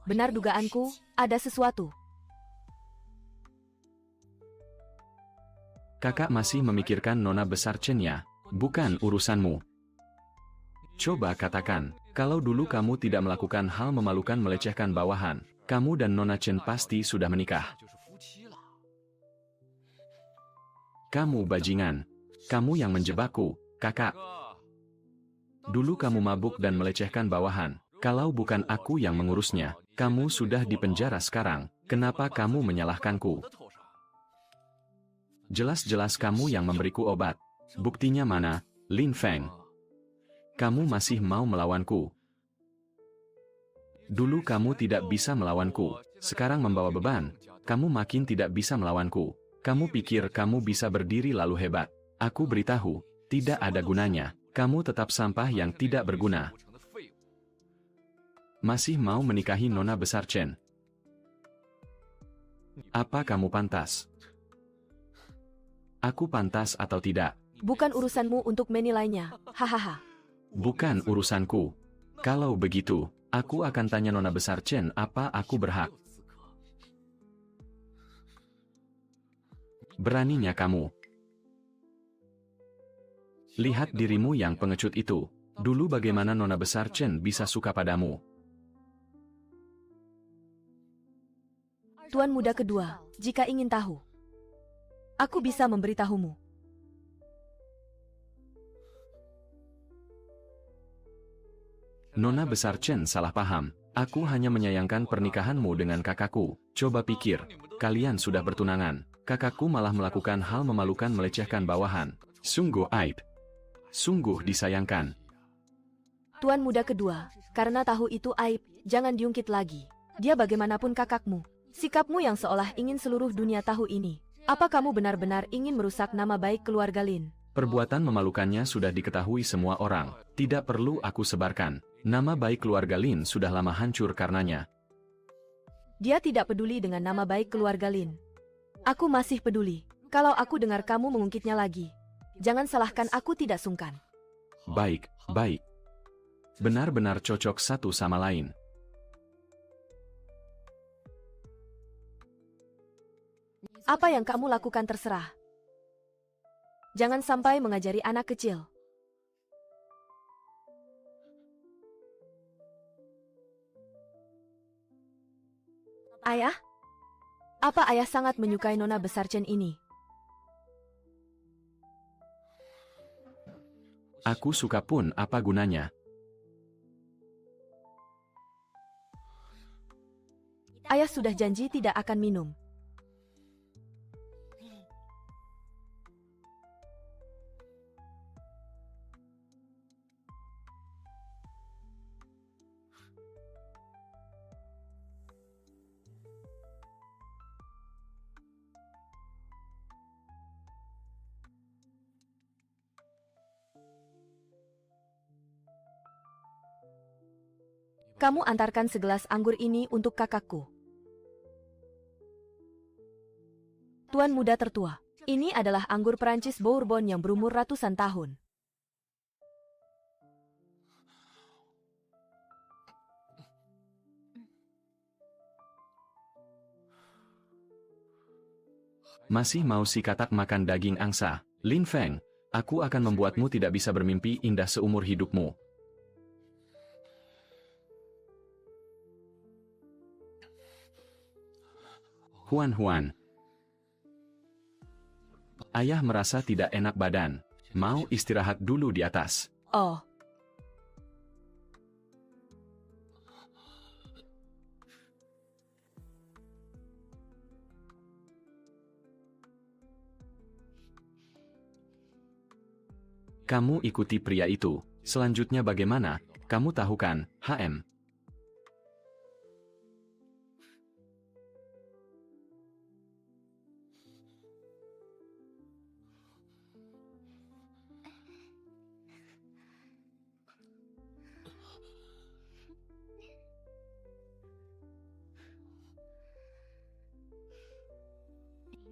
Benar dugaanku, ada sesuatu. Kakak masih memikirkan nona besar Chen ya, bukan urusanmu. Coba katakan, kalau dulu kamu tidak melakukan hal memalukan melecehkan bawahan, kamu dan nona Chen pasti sudah menikah. Kamu bajingan. Kamu yang menjebakku, kakak. Dulu kamu mabuk dan melecehkan bawahan. Kalau bukan aku yang mengurusnya, kamu sudah di penjara sekarang. Kenapa kamu menyalahkanku? Jelas-jelas kamu yang memberiku obat. Buktinya mana, Lin Feng? Kamu masih mau melawanku. Dulu kamu tidak bisa melawanku. Sekarang membawa beban. Kamu makin tidak bisa melawanku. Kamu pikir kamu bisa berdiri lalu hebat. Aku beritahu, tidak ada gunanya. Kamu tetap sampah yang tidak berguna. Masih mau menikahi nona besar Chen? Apa kamu pantas? Aku pantas atau tidak? Bukan urusanmu untuk menilainya. Hahaha. Bukan urusanku. Kalau begitu, aku akan tanya nona besar Chen apa aku berhak. Beraninya kamu. Lihat dirimu yang pengecut itu. Dulu bagaimana nona besar Chen bisa suka padamu? Tuan muda kedua, jika ingin tahu, aku bisa memberitahumu. Nona besar Chen salah paham. Aku hanya menyayangkan pernikahanmu dengan kakakku. Coba pikir, kalian sudah bertunangan. Kakakku malah melakukan hal memalukan melecehkan bawahan. Sungguh aib. Sungguh disayangkan. Tuan muda kedua, karena tahu itu aib, jangan diungkit lagi. Dia bagaimanapun kakakmu. Sikapmu yang seolah ingin seluruh dunia tahu ini. Apa kamu benar-benar ingin merusak nama baik keluarga Lin? Perbuatan memalukannya sudah diketahui semua orang. Tidak perlu aku sebarkan. Nama baik keluarga Lin sudah lama hancur karenanya. Dia tidak peduli dengan nama baik keluarga Lin. Aku masih peduli. Kalau aku dengar kamu mengungkitnya lagi, jangan salahkan aku tidak sungkan. Baik, baik. Benar-benar cocok satu sama lain. Apa yang kamu lakukan terserah. Jangan sampai mengajari anak kecil. Ayah? Apa ayah sangat menyukai nona besar Chen ini? Aku suka pun apa gunanya. Ayah sudah janji tidak akan minum. Kamu antarkan segelas anggur ini untuk kakakku. Tuan muda tertua, ini adalah anggur Perancis Bourbon yang berumur ratusan tahun. Masih mau si katak makan daging angsa? Lin Feng, aku akan membuatmu tidak bisa bermimpi indah seumur hidupmu. Huan. Ayah merasa tidak enak badan. Mau istirahat dulu di atas. Oh. Kamu ikuti pria itu. Selanjutnya bagaimana? Kamu tahu kan, HM?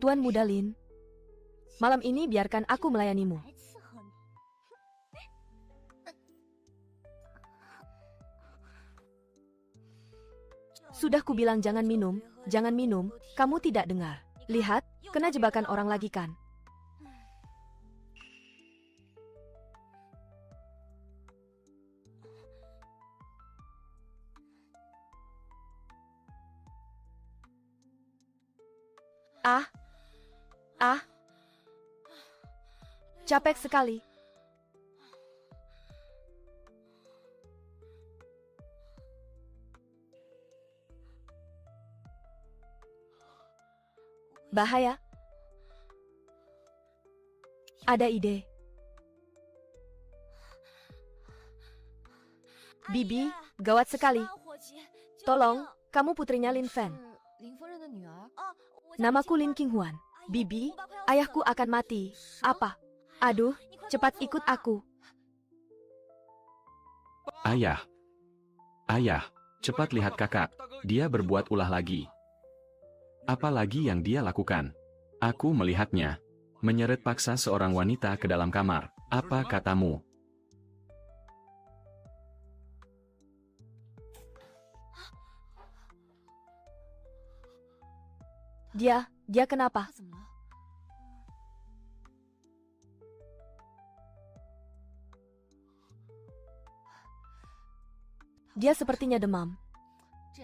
Tuan muda Lin, Malam ini biarkan aku melayanimu. Sudah kubilang jangan minum, kamu tidak dengar. Lihat, kena jebakan orang lagi kan? Capek sekali. Bahaya. Ada ide. Bibi, gawat sekali. Tolong, kamu putrinya Lin Feng. Namaku Lin Qinghuan. Bibi, ayahku akan mati. Apa? Aduh, cepat ikut aku. Ayah. Ayah, cepat lihat kakak. Dia berbuat ulah lagi. Apa lagi yang dia lakukan? Aku melihatnya. Menyeret paksa seorang wanita ke dalam kamar. Apa katamu? Dia kenapa? Dia sepertinya demam.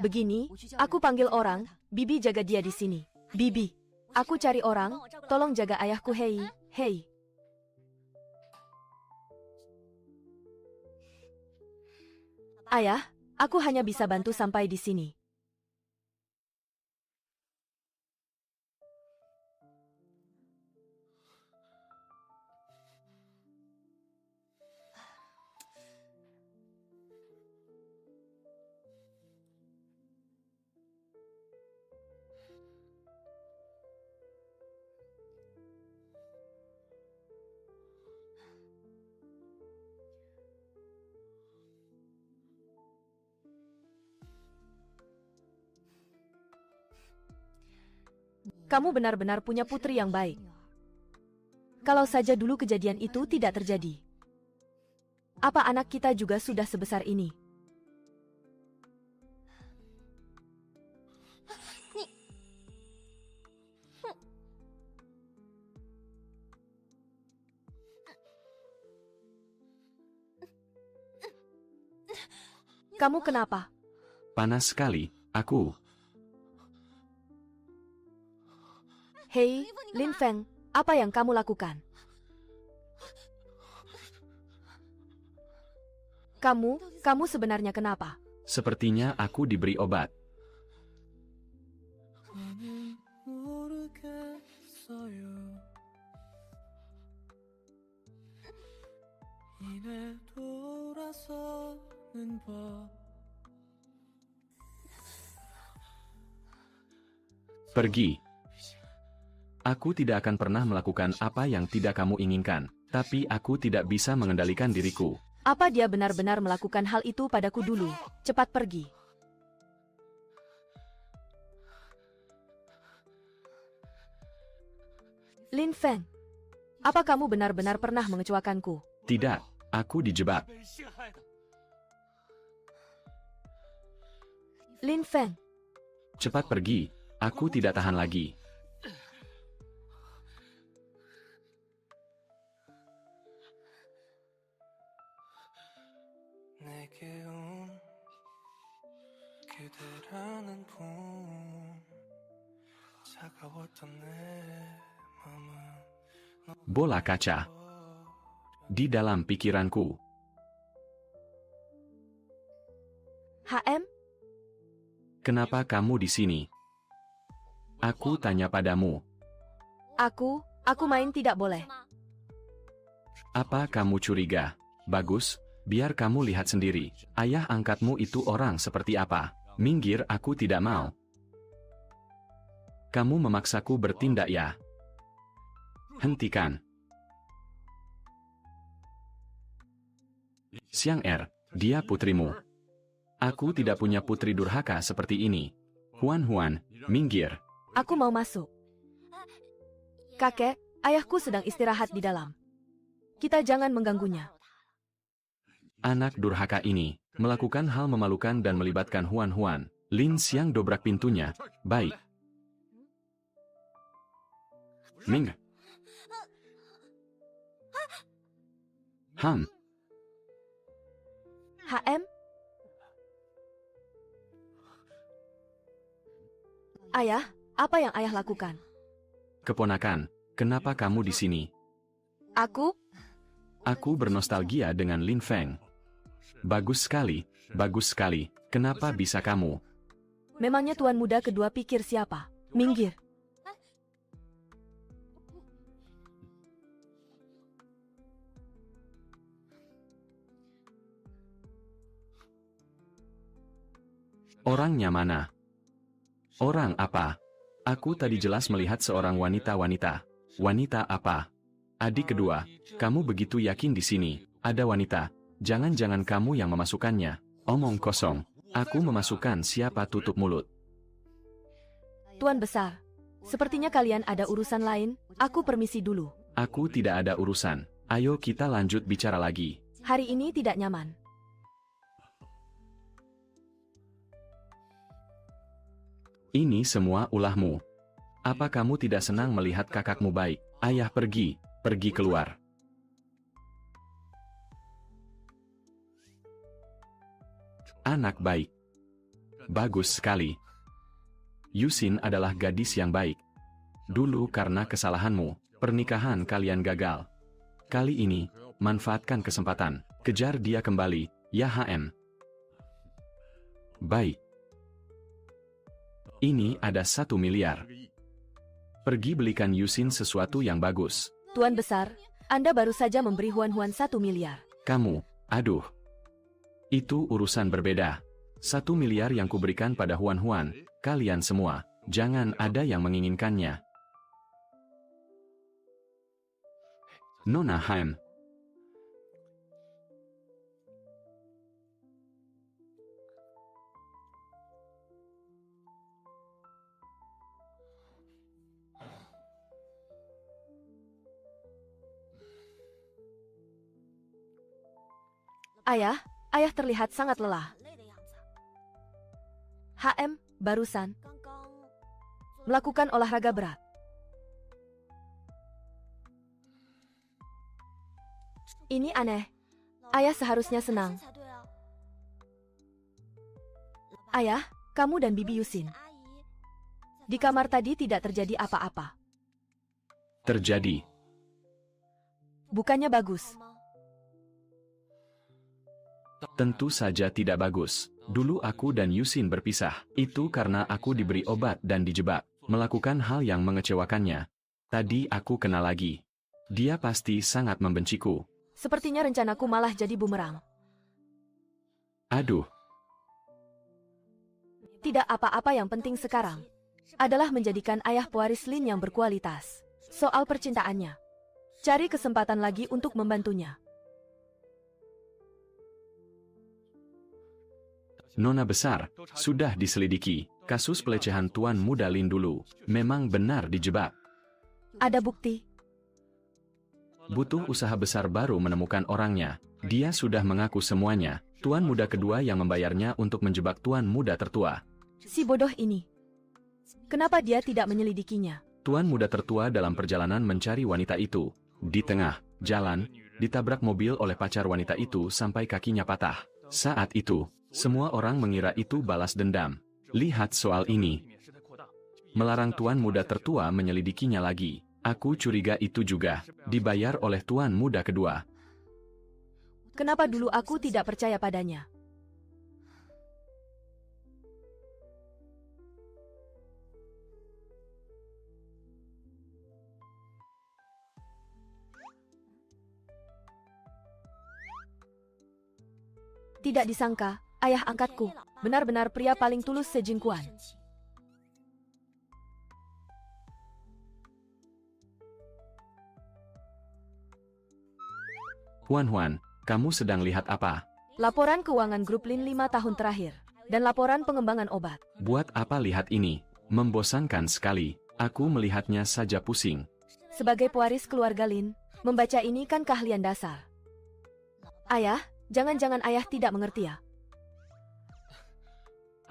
Begini, aku panggil orang, Bibi jaga dia di sini. Bibi, aku cari orang, tolong jaga ayahku. Hei. Ayah, aku hanya bisa bantu sampai di sini. Kamu benar-benar punya putri yang baik. Kalau saja dulu kejadian itu tidak terjadi. Apa anak kita juga sudah sebesar ini? Kamu kenapa? Panas sekali, aku. Hei, Lin Feng, apa yang kamu lakukan? Kamu sebenarnya kenapa? Sepertinya aku diberi obat. Pergi. Aku tidak akan pernah melakukan apa yang tidak kamu inginkan, tapi aku tidak bisa mengendalikan diriku. Apa dia benar-benar melakukan hal itu padaku dulu? Cepat pergi. Lin Feng, apa kamu benar-benar pernah mengecewakanku? Tidak, aku dijebak. Lin Feng, Cepat pergi, aku tidak tahan lagi. Bola kaca. Di dalam pikiranku. HM, Kenapa kamu di sini? Aku tanya padamu. aku main tidak boleh. Apa kamu curiga? Bagus, biar kamu lihat sendiri. Ayah angkatmu itu orang seperti apa? Minggir, aku tidak mau. Kamu memaksaku bertindak ya? Hentikan. Xiang Er, dia putrimu. Aku tidak punya putri durhaka seperti ini. Huan, minggir. Aku mau masuk. Kakek, Ayahku sedang istirahat di dalam. Kita jangan mengganggunya. Anak durhaka ini melakukan hal memalukan dan melibatkan Huan. Lin Xiang dobrak pintunya. Baik. Ming. HM. Ayah, apa yang ayah lakukan? Keponakan, kenapa kamu di sini? Aku? Aku bernostalgia dengan Lin Feng. Bagus sekali, bagus sekali. Kenapa bisa kamu? Memangnya tuan muda kedua pikir siapa? Minggir. Orangnya mana? Orang apa? Aku tadi jelas melihat seorang wanita. Wanita apa? Adik kedua, kamu begitu yakin di sini ada wanita? Jangan-jangan kamu yang memasukkannya. Omong kosong. Aku memasukkan, siapa tutup mulut. Tuan besar, sepertinya kalian ada urusan lain. Aku permisi dulu. Aku tidak ada urusan. Ayo kita lanjut bicara lagi. Hari ini tidak nyaman. Ini semua ulahmu. Apa kamu tidak senang melihat kakakmu baik? Ayah pergi keluar. Anak baik. Bagus sekali. Yusin adalah gadis yang baik. Dulu karena kesalahanmu, pernikahan kalian gagal. Kali ini, manfaatkan kesempatan. Kejar dia kembali, ya HM. Baik. Ini ada 1 miliar. Pergi belikan Yusin sesuatu yang bagus. Tuan besar, Anda baru saja memberi Huan 1 miliar. Kamu, aduh. Itu urusan berbeda. 1 miliar yang kuberikan pada Huan, kalian semua, jangan ada yang menginginkannya. Nona HM. Ayah terlihat sangat lelah. HM, barusan melakukan olahraga berat. Ini aneh. Ayah seharusnya senang. Ayah, kamu dan Bibi Yusin. Di kamar tadi tidak terjadi apa-apa. Terjadi. Bukannya bagus. Tentu saja tidak bagus. Dulu aku dan Yusin berpisah. Itu karena aku diberi obat dan dijebak. Melakukan hal yang mengecewakannya. Tadi aku kenal lagi. Dia pasti sangat membenciku. Sepertinya rencanaku malah jadi bumerang. Aduh. Tidak apa-apa, yang penting sekarang adalah menjadikan ayah pewaris Lin yang berkualitas. Soal percintaannya, cari kesempatan lagi untuk membantunya. Nona besar, sudah diselidiki. Kasus pelecehan Tuan Muda Lin dulu. Memang benar dijebak. Ada bukti. Butuh usaha besar baru menemukan orangnya. Dia sudah mengaku semuanya. Tuan Muda kedua yang membayarnya untuk menjebak Tuan Muda tertua. Si bodoh ini. Kenapa dia tidak menyelidikinya? Tuan Muda tertua dalam perjalanan mencari wanita itu. Di tengah jalan, ditabrak mobil oleh pacar wanita itu sampai kakinya patah. Saat itu, semua orang mengira itu balas dendam. Lihat soal ini. Melarang Tuan Muda tertua menyelidikinya lagi. Aku curiga itu juga dibayar oleh Tuan Muda kedua. Kenapa dulu aku tidak percaya padanya? Tidak disangka, ayah angkatku benar-benar pria paling tulus sejingkuan. Huan, kamu sedang lihat apa? Laporan keuangan grup Lin 5 tahun terakhir, dan laporan pengembangan obat. Buat apa lihat ini? Membosankan sekali. Aku melihatnya saja pusing. Sebagai pewaris keluarga Lin, membaca ini kan keahlian dasar. Ayah, jangan-jangan ayah tidak mengerti ya?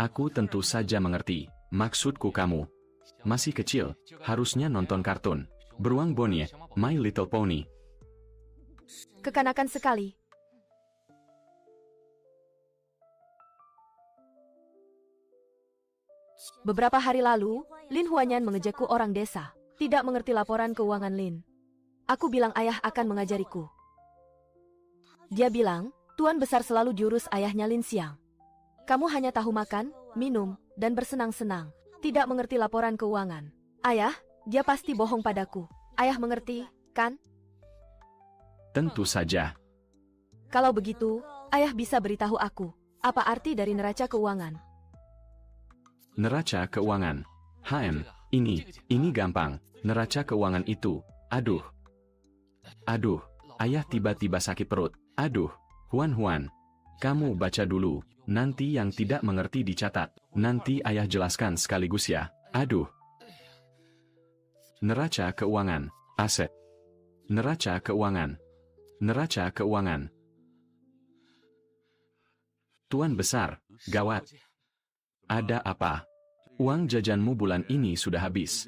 Aku tentu saja mengerti. Maksudku kamu masih kecil, harusnya nonton kartun. Beruang Bonnie, My Little Pony. Kekanakan sekali. Beberapa hari lalu, Lin Huanyan mengejekku orang desa. Tidak mengerti laporan keuangan Lin. Aku bilang ayah akan mengajariku. Dia bilang, Tuan Besar selalu diurus ayahnya Lin Xiang. Kamu hanya tahu makan, minum, dan bersenang-senang. Tidak mengerti laporan keuangan. Ayah, dia pasti bohong padaku. Ayah mengerti, kan? Tentu saja. Kalau begitu, ayah bisa beritahu aku, apa arti dari neraca keuangan? Neraca keuangan. Ini gampang. Neraca keuangan itu. Aduh, ayah tiba-tiba sakit perut. Aduh, Huan, kamu baca dulu. Nanti yang tidak mengerti dicatat. Nanti ayah jelaskan sekaligus ya. Aduh. Neraca keuangan. Aset. Neraca keuangan. Neraca keuangan. Tuan Besar, gawat. Ada apa? Uang jajanmu bulan ini sudah habis.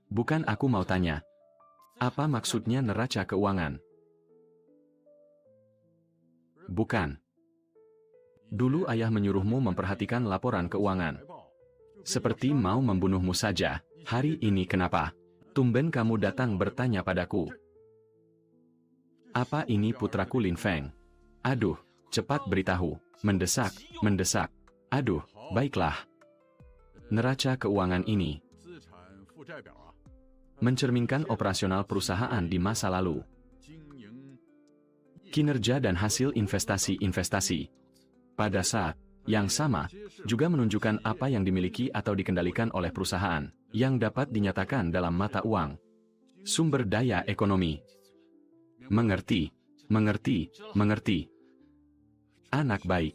Bukan aku mau tanya. Apa maksudnya neraca keuangan? Bukan. Dulu ayah menyuruhmu memperhatikan laporan keuangan. Seperti mau membunuhmu saja. Hari ini kenapa? Tumben kamu datang bertanya padaku. Apa ini putraku Lin Feng? Aduh, cepat beritahu. Mendesak. Aduh, baiklah. Neraca keuangan ini mencerminkan operasional perusahaan di masa lalu. Kinerja dan hasil investasi. Pada saat yang sama, juga menunjukkan apa yang dimiliki atau dikendalikan oleh perusahaan, yang dapat dinyatakan dalam mata uang. Sumber daya ekonomi. Mengerti. Anak baik.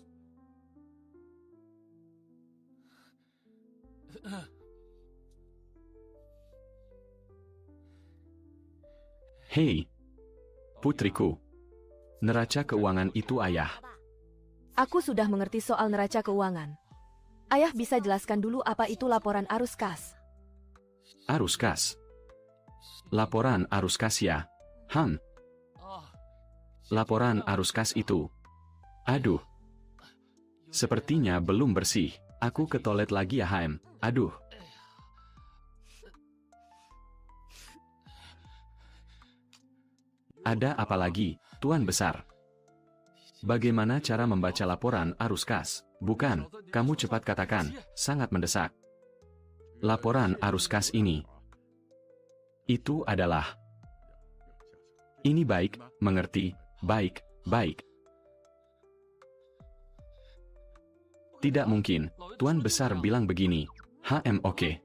Hei, putriku. Neraca keuangan itu ayah. Aku sudah mengerti soal neraca keuangan. Ayah bisa jelaskan dulu apa itu laporan arus kas? Arus kas. Laporan arus kas ya. Laporan arus kas itu. Aduh. Sepertinya belum bersih. Aku ke toilet lagi ya, Aduh. Ada apa lagi, Tuan Besar? Bagaimana cara membaca laporan arus kas? Bukan, kamu cepat katakan, sangat mendesak. Laporan arus kas ini. Itu adalah. Ini baik, mengerti, baik. Tidak mungkin, Tuan Besar bilang begini. Oke.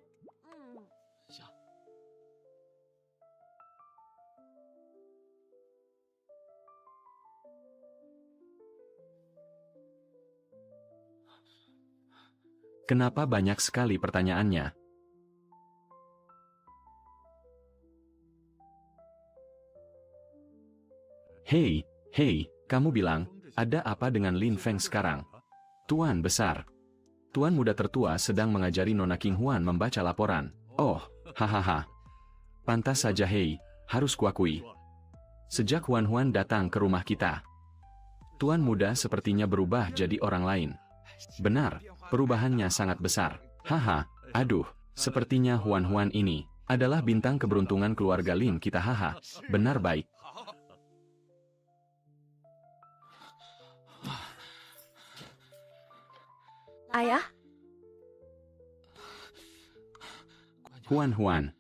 Kenapa banyak sekali pertanyaannya? Hei, kamu bilang, ada apa dengan Lin Feng sekarang? Tuan Besar. Tuan muda tertua sedang mengajari Nona King Huan membaca laporan. Oh, hahaha. Pantas saja harus kuakui. Sejak Huan datang ke rumah kita, Tuan muda sepertinya berubah jadi orang lain. Benar, perubahannya sangat besar. Aduh, sepertinya Huan ini adalah bintang keberuntungan keluarga Lin kita. Benar baik. Ayah? Huan,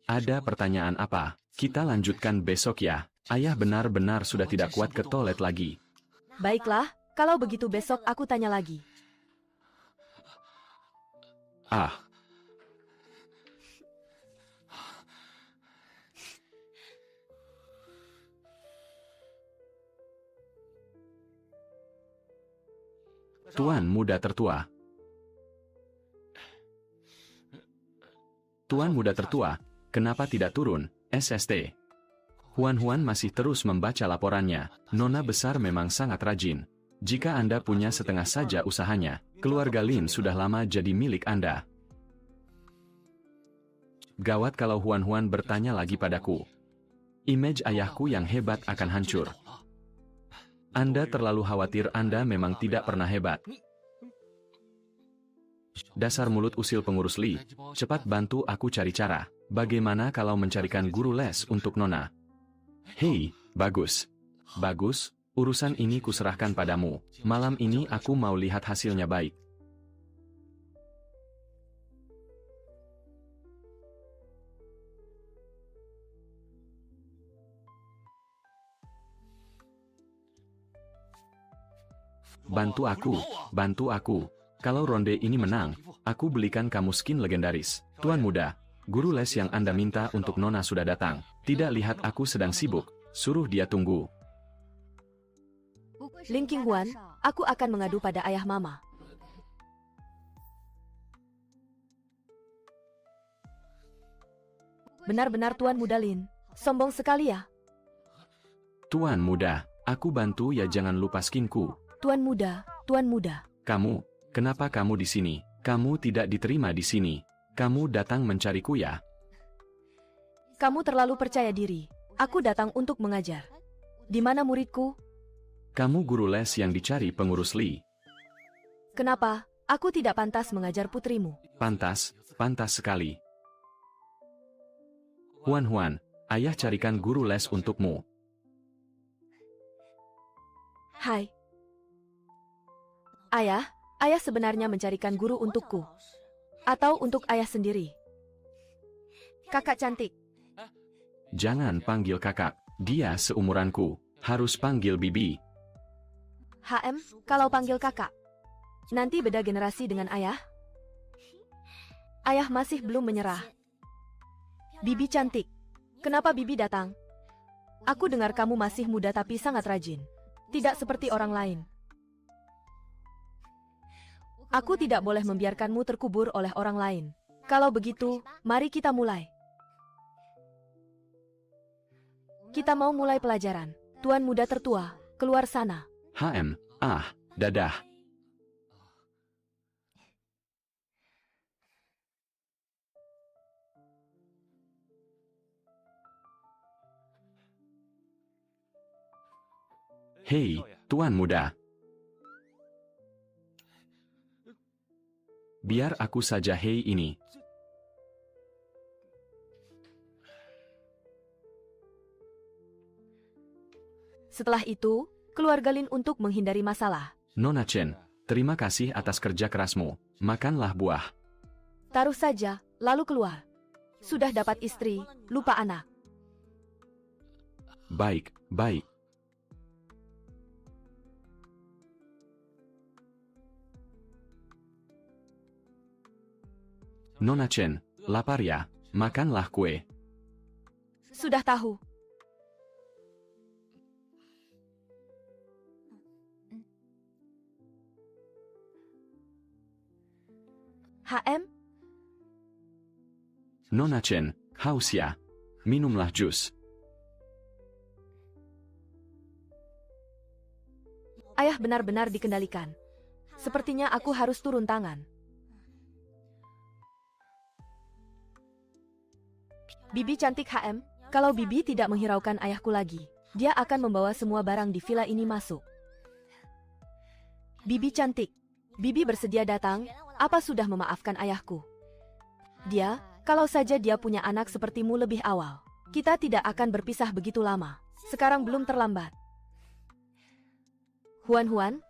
ada pertanyaan apa? Kita lanjutkan besok ya. Ayah benar-benar sudah tidak kuat ke toilet lagi. Baiklah, kalau begitu besok aku tanya lagi. Tuan muda tertua. Tuan muda tertua, kenapa tidak turun, SST? Huan masih terus membaca laporannya. Nona besar memang sangat rajin. Jika Anda punya setengah saja usahanya, keluarga Lin sudah lama jadi milik Anda. Gawat kalau Huan bertanya lagi padaku. Image ayahku yang hebat akan hancur. Anda terlalu khawatir, Anda memang tidak pernah hebat. Dasar mulut usil pengurus Li, cepat bantu aku cari cara. Bagaimana kalau mencarikan guru les untuk Nona? Hei, bagus. Bagus, urusan ini kuserahkan padamu. Malam ini aku mau lihat hasilnya baik. Bantu aku. Kalau ronde ini menang, aku belikan kamu skin legendaris. Tuan muda, guru les yang Anda minta untuk Nona sudah datang. Tidak lihat aku sedang sibuk, suruh dia tunggu. Lin Qinghuan, aku akan mengadu pada ayah Mama. Benar-benar Tuan Muda Lin, sombong sekali ya. Tuan muda, aku bantu ya, jangan lupa skinku. Tuan Muda. Kamu, kenapa kamu di sini? Kamu tidak diterima di sini. Kamu datang mencariku ya? Kamu terlalu percaya diri. Aku datang untuk mengajar. Di mana muridku? Kamu guru les yang dicari pengurus Li. Kenapa? Aku tidak pantas mengajar putrimu. Pantas sekali. Huan, ayah carikan guru les untukmu. Hai. Ayah sebenarnya mencarikan guru untukku. Atau untuk ayah sendiri. Kakak cantik. Jangan panggil kakak, dia seumuranku. Harus panggil bibi. Kalau panggil kakak, nanti beda generasi dengan ayah. Ayah masih belum menyerah. Bibi cantik, kenapa bibi datang? Aku dengar kamu masih muda tapi sangat rajin. Tidak seperti orang lain. Aku tidak boleh membiarkanmu terkubur oleh orang lain. Kalau begitu, mari kita mulai. Kita mau mulai pelajaran. Tuan muda tertua, keluar sana. Dadah. Hei, Tuan muda. Biar aku saja hei ini. Setelah itu, keluarga Lin untuk menghindari masalah. Nona Chen, terima kasih atas kerja kerasmu. Makanlah buah. Taruh saja, lalu keluar. Sudah dapat istri, lupa anak. Baik. Nona Chen, lapar ya? Makanlah kue. Sudah tahu. Nona Chen, haus ya? Minumlah jus. Ayah benar-benar dikendalikan. Sepertinya aku harus turun tangan. Bibi cantik kalau Bibi tidak menghiraukan ayahku lagi, dia akan membawa semua barang di villa ini masuk. Bibi cantik, Bibi bersedia datang, apa sudah memaafkan ayahku? Dia, kalau saja dia punya anak sepertimu lebih awal, kita tidak akan berpisah begitu lama. Sekarang belum terlambat. Huan,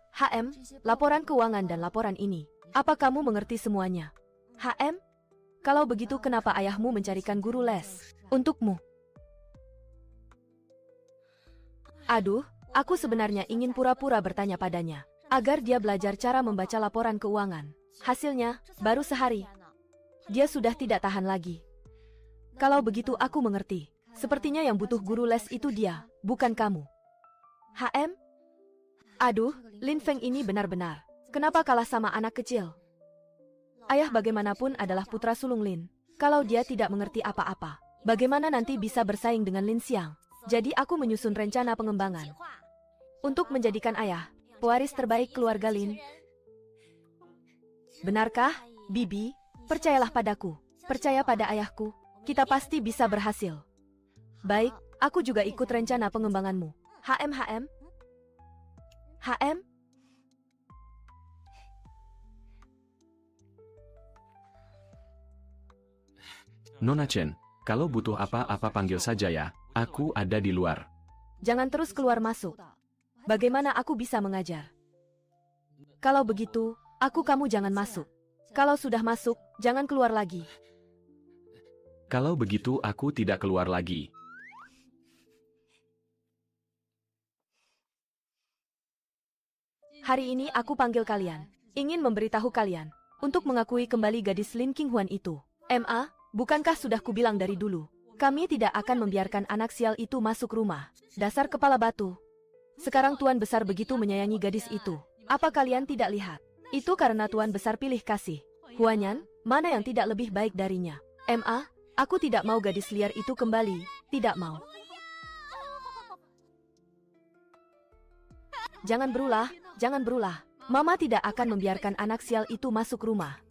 laporan keuangan dan laporan ini. Apa kamu mengerti semuanya? Kalau begitu kenapa ayahmu mencarikan guru les untukmu? Aduh, aku sebenarnya ingin pura-pura bertanya padanya, agar dia belajar cara membaca laporan keuangan. Hasilnya, baru sehari, dia sudah tidak tahan lagi. Kalau begitu aku mengerti. Sepertinya yang butuh guru les itu dia, bukan kamu. Aduh, Lin Feng ini benar-benar. Kenapa kalah sama anak kecil? Ayah bagaimanapun adalah putra sulung Lin. Kalau dia tidak mengerti apa-apa, Bagaimana nanti bisa bersaing dengan Lin Xiang? Jadi aku menyusun rencana pengembangan. Untuk menjadikan ayah, pewaris terbaik keluarga Lin. Benarkah, Bibi? Percayalah padaku. Percaya pada ayahku. Kita pasti bisa berhasil. Baik, aku juga ikut rencana pengembanganmu. HM. Nona Chen, kalau butuh apa-apa panggil saja ya. Aku ada di luar. Jangan terus keluar masuk. Bagaimana aku bisa mengajar? Kalau begitu, kamu jangan masuk. Kalau sudah masuk, jangan keluar lagi. Kalau begitu aku tidak keluar lagi. Hari ini aku panggil kalian. Ingin memberitahu kalian. Untuk mengakui kembali gadis Lin Qinghuan itu. Ma, bukankah sudah kubilang dari dulu? Kami tidak akan membiarkan anak sial itu masuk rumah. Dasar kepala batu. Sekarang Tuan Besar begitu menyayangi gadis itu. Apa kalian tidak lihat? Itu karena Tuan Besar pilih kasih. Huanyan, mana yang tidak lebih baik darinya? Ma, aku tidak mau gadis liar itu kembali. Tidak mau. Jangan berulah. Mama tidak akan membiarkan anak sial itu masuk rumah.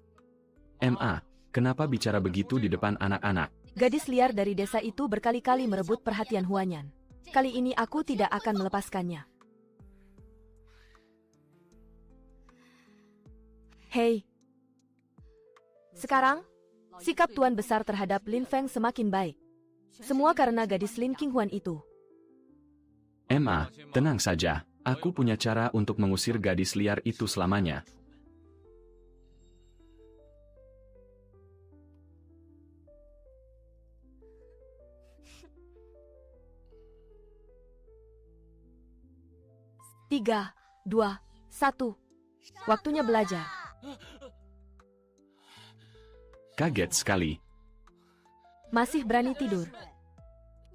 Ma, kenapa bicara begitu di depan anak-anak? Gadis liar dari desa itu berkali-kali merebut perhatian Huanyan. Kali ini aku tidak akan melepaskannya. Hei. Sekarang, sikap Tuan Besar terhadap Lin Feng semakin baik. Semua karena gadis Lin Qinghuan itu. Ma, tenang saja. Aku punya cara untuk mengusir gadis liar itu selamanya. Tiga, 2, 1. Waktunya belajar. Kaget sekali. Masih berani tidur.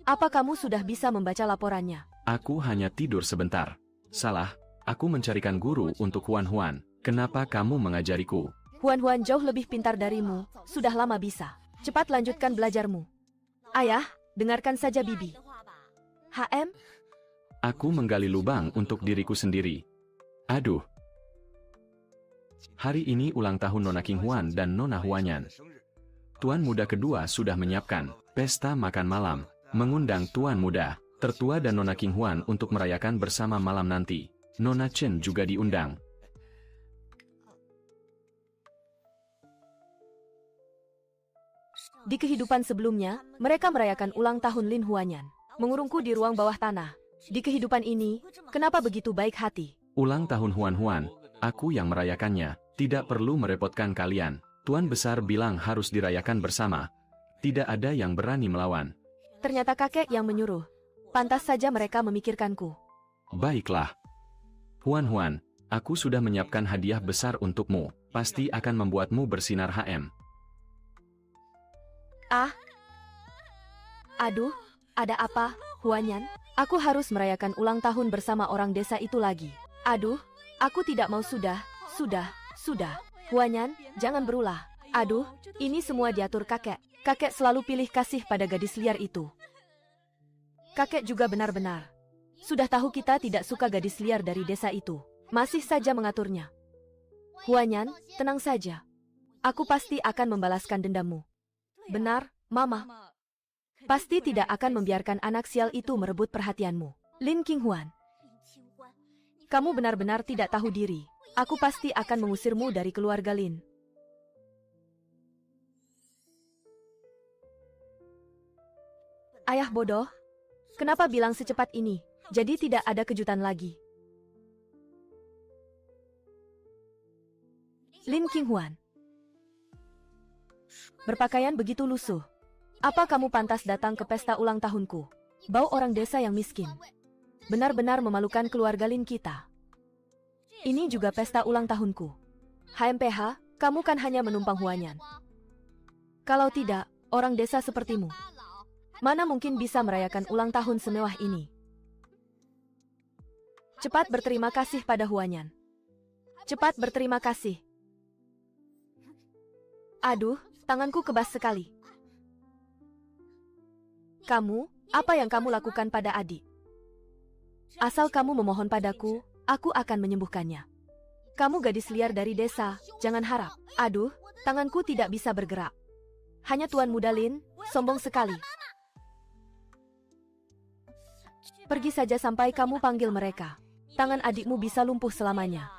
Apa kamu sudah bisa membaca laporannya? Aku hanya tidur sebentar. Salah, aku mencarikan guru untuk Huan. Kenapa kamu mengajariku? Huan jauh lebih pintar darimu, sudah lama bisa. Cepat lanjutkan belajarmu. Ayah, dengarkan saja Bibi. HM? Aku menggali lubang untuk diriku sendiri. Aduh. Hari ini ulang tahun Nona Qinghuan dan Nona Huanyan. Tuan muda kedua sudah menyiapkan pesta makan malam, mengundang tuan muda tertua dan Nona Qinghuan untuk merayakan bersama malam nanti. Nona Chen juga diundang. Di kehidupan sebelumnya, mereka merayakan ulang tahun Lin Huanyan, mengurungku di ruang bawah tanah. Di kehidupan ini, kenapa begitu baik hati? Ulang tahun Huan, aku yang merayakannya. Tidak perlu merepotkan kalian. Tuan Besar bilang harus dirayakan bersama. Tidak ada yang berani melawan. Ternyata kakek yang menyuruh. Pantas saja mereka memikirkanku. Baiklah. Huan, aku sudah menyiapkan hadiah besar untukmu. Pasti akan membuatmu bersinar HM. Aduh, ada apa, Huanyan? Aku harus merayakan ulang tahun bersama orang desa itu lagi. Aduh, aku tidak mau sudah. Huanyan, jangan berulah. Aduh, ini semua diatur kakek. Kakek selalu pilih kasih pada gadis liar itu. Kakek juga benar-benar. Sudah tahu kita tidak suka gadis liar dari desa itu. Masih saja mengaturnya. Huanyan, tenang saja. Aku pasti akan membalaskan dendammu. Benar, Mama. Pasti tidak akan membiarkan anak sial itu merebut perhatianmu. Lin Qinghuan. Kamu benar-benar tidak tahu diri. Aku pasti akan mengusirmu dari keluarga Lin. Ayah bodoh. Kenapa bilang secepat ini? Jadi tidak ada kejutan lagi. Lin Qinghuan. Berpakaian begitu lusuh. Apa kamu pantas datang ke pesta ulang tahunku? Bau orang desa yang miskin. Benar-benar memalukan keluarga Lin kita. Ini juga pesta ulang tahunku. HMPH, kamu kan hanya menumpang Huanyan. Kalau tidak, orang desa sepertimu mana mungkin bisa merayakan ulang tahun semewah ini? Cepat berterima kasih pada Huanyan. Cepat berterima kasih. Aduh, tanganku kebas sekali. Kamu, apa yang kamu lakukan pada adik? Asal kamu memohon padaku, aku akan menyembuhkannya. Kamu gadis liar dari desa, jangan harap. Aduh, tanganku tidak bisa bergerak. Hanya Tuan Muda Lin, sombong sekali. Pergi saja sampai kamu panggil mereka. Tangan adikmu bisa lumpuh selamanya.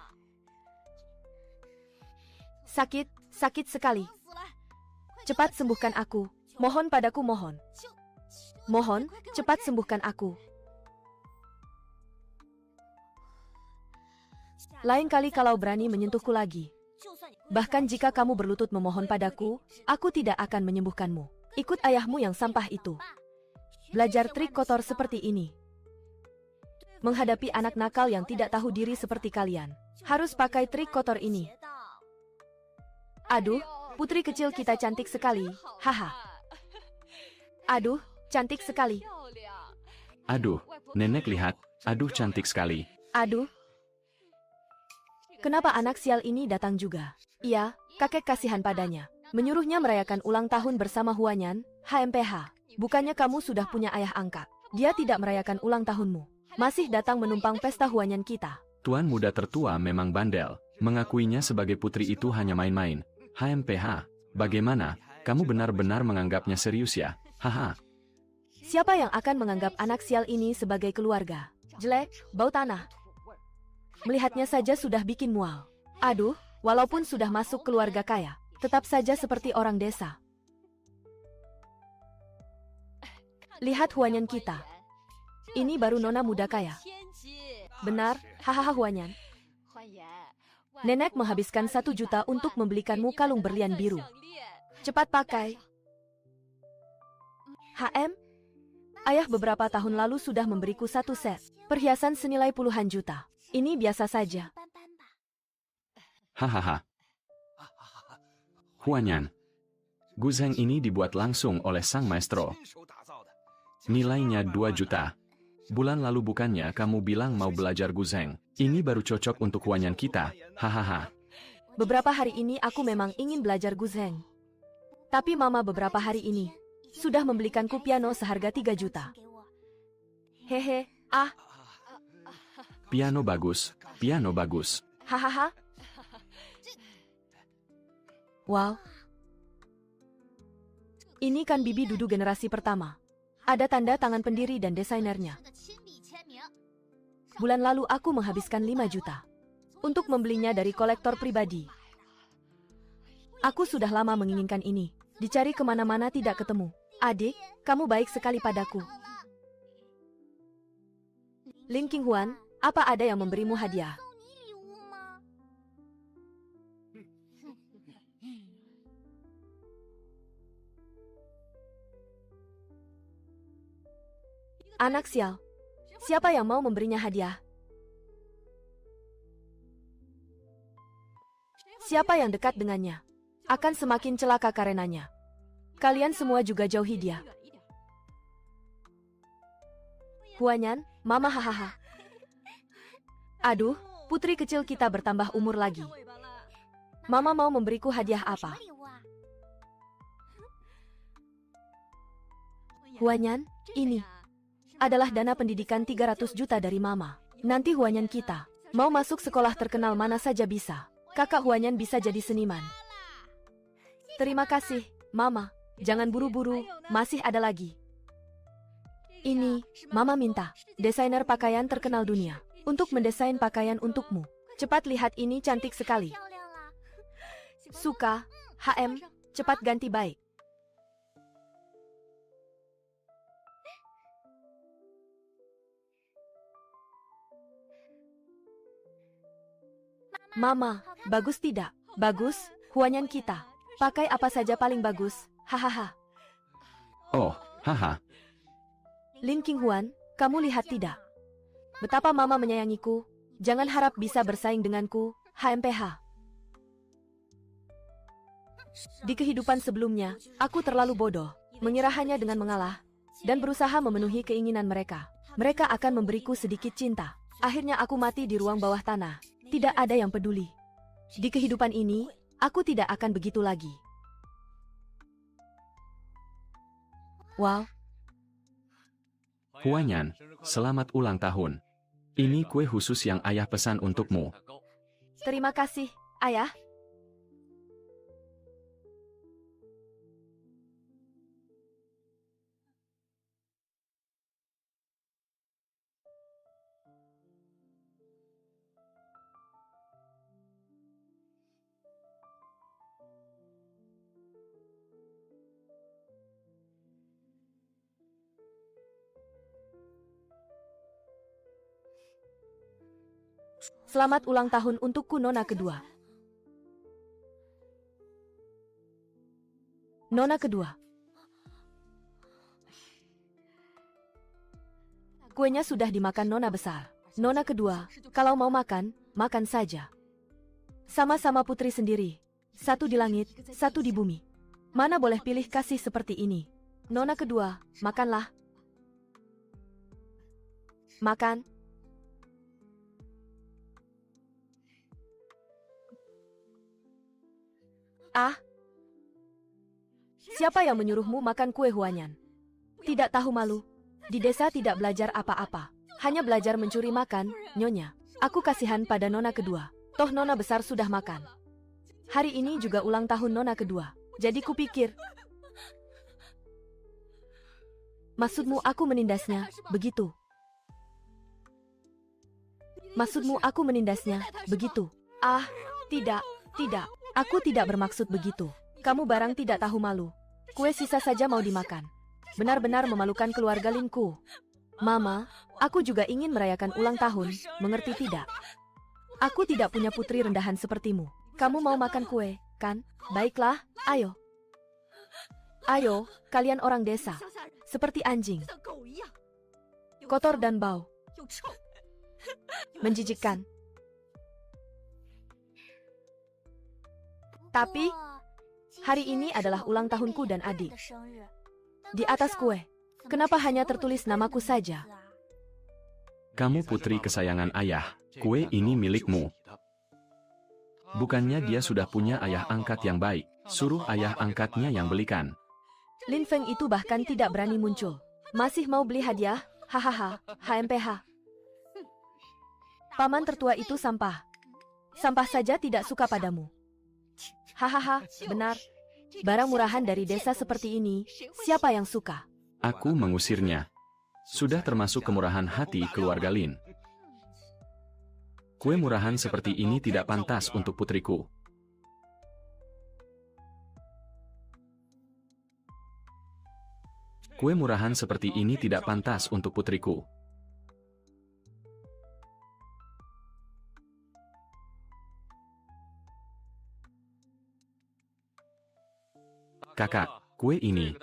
Sakit, sakit sekali. Cepat sembuhkan aku. Mohon padaku, mohon. Mohon, cepat sembuhkan aku. Lain kali kalau berani menyentuhku lagi. Bahkan jika kamu berlutut memohon padaku, aku tidak akan menyembuhkanmu. Ikut ayahmu yang sampah itu. Belajar trik kotor seperti ini. Menghadapi anak nakal yang tidak tahu diri seperti kalian, harus pakai trik kotor ini. Aduh, putri kecil kita cantik sekali, haha. Aduh, cantik sekali. Aduh, nenek lihat. Aduh, cantik sekali. Aduh. Kenapa anak sial ini datang juga? Iya, kakek kasihan padanya. Menyuruhnya merayakan ulang tahun bersama Huanyan, HMPH. Bukannya kamu sudah punya ayah angkat. Dia tidak merayakan ulang tahunmu. Masih datang menumpang pesta Huanyan kita. Tuan muda tertua memang bandel. Mengakuinya sebagai putri itu hanya main-main. HMPH, bagaimana? Kamu benar-benar menganggapnya serius ya? Haha. Siapa yang akan menganggap anak sial ini sebagai keluarga? Jelek, bau tanah. Melihatnya saja sudah bikin mual. Aduh, walaupun sudah masuk keluarga kaya, tetap saja seperti orang desa. Lihat Huanyan kita. Ini baru nona muda kaya. Benar, hahaha Huanyan. Nenek menghabiskan 1 juta untuk membelikanmu kalung berlian biru. Cepat pakai. HM, ayah beberapa tahun lalu sudah memberiku 1 set perhiasan senilai puluhan juta. Ini biasa saja. Hahaha. Huanyan. Guzheng ini dibuat langsung oleh sang maestro. Nilainya 2 juta. Bulan lalu bukannya kamu bilang mau belajar Guzheng? Ini baru cocok untuk Huanyan kita. Hahaha. Beberapa hari ini aku memang ingin belajar Guzheng. Tapi mama beberapa hari ini sudah membelikanku piano seharga 3 juta. Hehe, ah. Piano bagus, piano bagus. Hahaha. Wow. Ini kan Bibi Dudu generasi pertama. Ada tanda tangan pendiri dan desainernya. Bulan lalu aku menghabiskan 5 juta untuk membelinya dari kolektor pribadi. Aku sudah lama menginginkan ini. Dicari kemana-mana tidak ketemu. Adik, kamu baik sekali padaku. Lin Qinghuan, apa ada yang memberimu hadiah? Anak sial. Siapa yang mau memberinya hadiah? Siapa yang dekat dengannya akan semakin celaka karenanya. Kalian semua juga jauhi dia. Huanyan, mama hahaha. Aduh, putri kecil kita bertambah umur lagi. Mama mau memberiku hadiah apa? Huanyan, ini adalah dana pendidikan 300 juta dari mama. Nanti Huanyan kita mau masuk sekolah terkenal mana saja bisa. Kakak Huanyan bisa jadi seniman. Terima kasih, mama. Jangan buru-buru, masih ada lagi. Ini, mama minta, desainer pakaian terkenal dunia, untuk mendesain pakaian untukmu. Cepat lihat ini cantik sekali. Suka, HM, cepat ganti baik. Mama, bagus tidak? Bagus, Huanyan kita. Pakai apa saja paling bagus, hahaha. Oh, haha. Lin Qinghuan, kamu lihat tidak? Betapa mama menyayangiku. Jangan harap bisa bersaing denganku, HMPH. Di kehidupan sebelumnya, aku terlalu bodoh, mengira hanya dengan mengalah, dan berusaha memenuhi keinginan mereka. Mereka akan memberiku sedikit cinta. Akhirnya aku mati di ruang bawah tanah. Tidak ada yang peduli. Di kehidupan ini, aku tidak akan begitu lagi. Wow. Huanyan, selamat ulang tahun. Ini kue khusus yang ayah pesan untukmu. Terima kasih, ayah. Selamat ulang tahun untukku nona kedua. Nona kedua. Kuenya sudah dimakan nona besar. Nona kedua, kalau mau makan, makan saja. Sama-sama putri sendiri. Satu di langit, satu di bumi. Mana boleh pilih kasih seperti ini. Nona kedua, makanlah. Makan. Ah, siapa yang menyuruhmu makan kue Huanyan? Tidak tahu malu. Di desa tidak belajar apa-apa. Hanya belajar mencuri makan, nyonya. Aku kasihan pada nona kedua. Toh nona besar sudah makan. Hari ini juga ulang tahun nona kedua. Jadi kupikir. Maksudmu aku menindasnya, begitu? Maksudmu aku menindasnya, begitu? Ah, tidak, tidak. Aku tidak bermaksud begitu. Kamu barang tidak tahu malu. Kue sisa saja mau dimakan. Benar-benar memalukan keluarga Linku. Mama, aku juga ingin merayakan ulang tahun, mengerti tidak? Aku tidak punya putri rendahan sepertimu. Kamu mau makan kue, kan? Baiklah, ayo. Ayo, kalian orang desa. Seperti anjing. Kotor dan bau. Menjijikkan. Tapi, hari ini adalah ulang tahunku dan adik. Di atas kue, kenapa hanya tertulis namaku saja? Kamu putri kesayangan ayah. Kue ini milikmu. Bukannya dia sudah punya ayah angkat yang baik. Suruh ayah angkatnya yang belikan. Lin Feng itu bahkan tidak berani muncul. Masih mau beli hadiah? Hahaha, HMPH. Paman tertua itu sampah. Sampah saja tidak suka padamu. Hahaha, benar. Barang murahan dari desa seperti ini, siapa yang suka? Aku mengusirnya. Sudah termasuk kemurahan hati keluarga Lin. Kue murahan seperti ini tidak pantas untuk putriku. Kue murahan seperti ini tidak pantas untuk putriku. Kakak, kue ini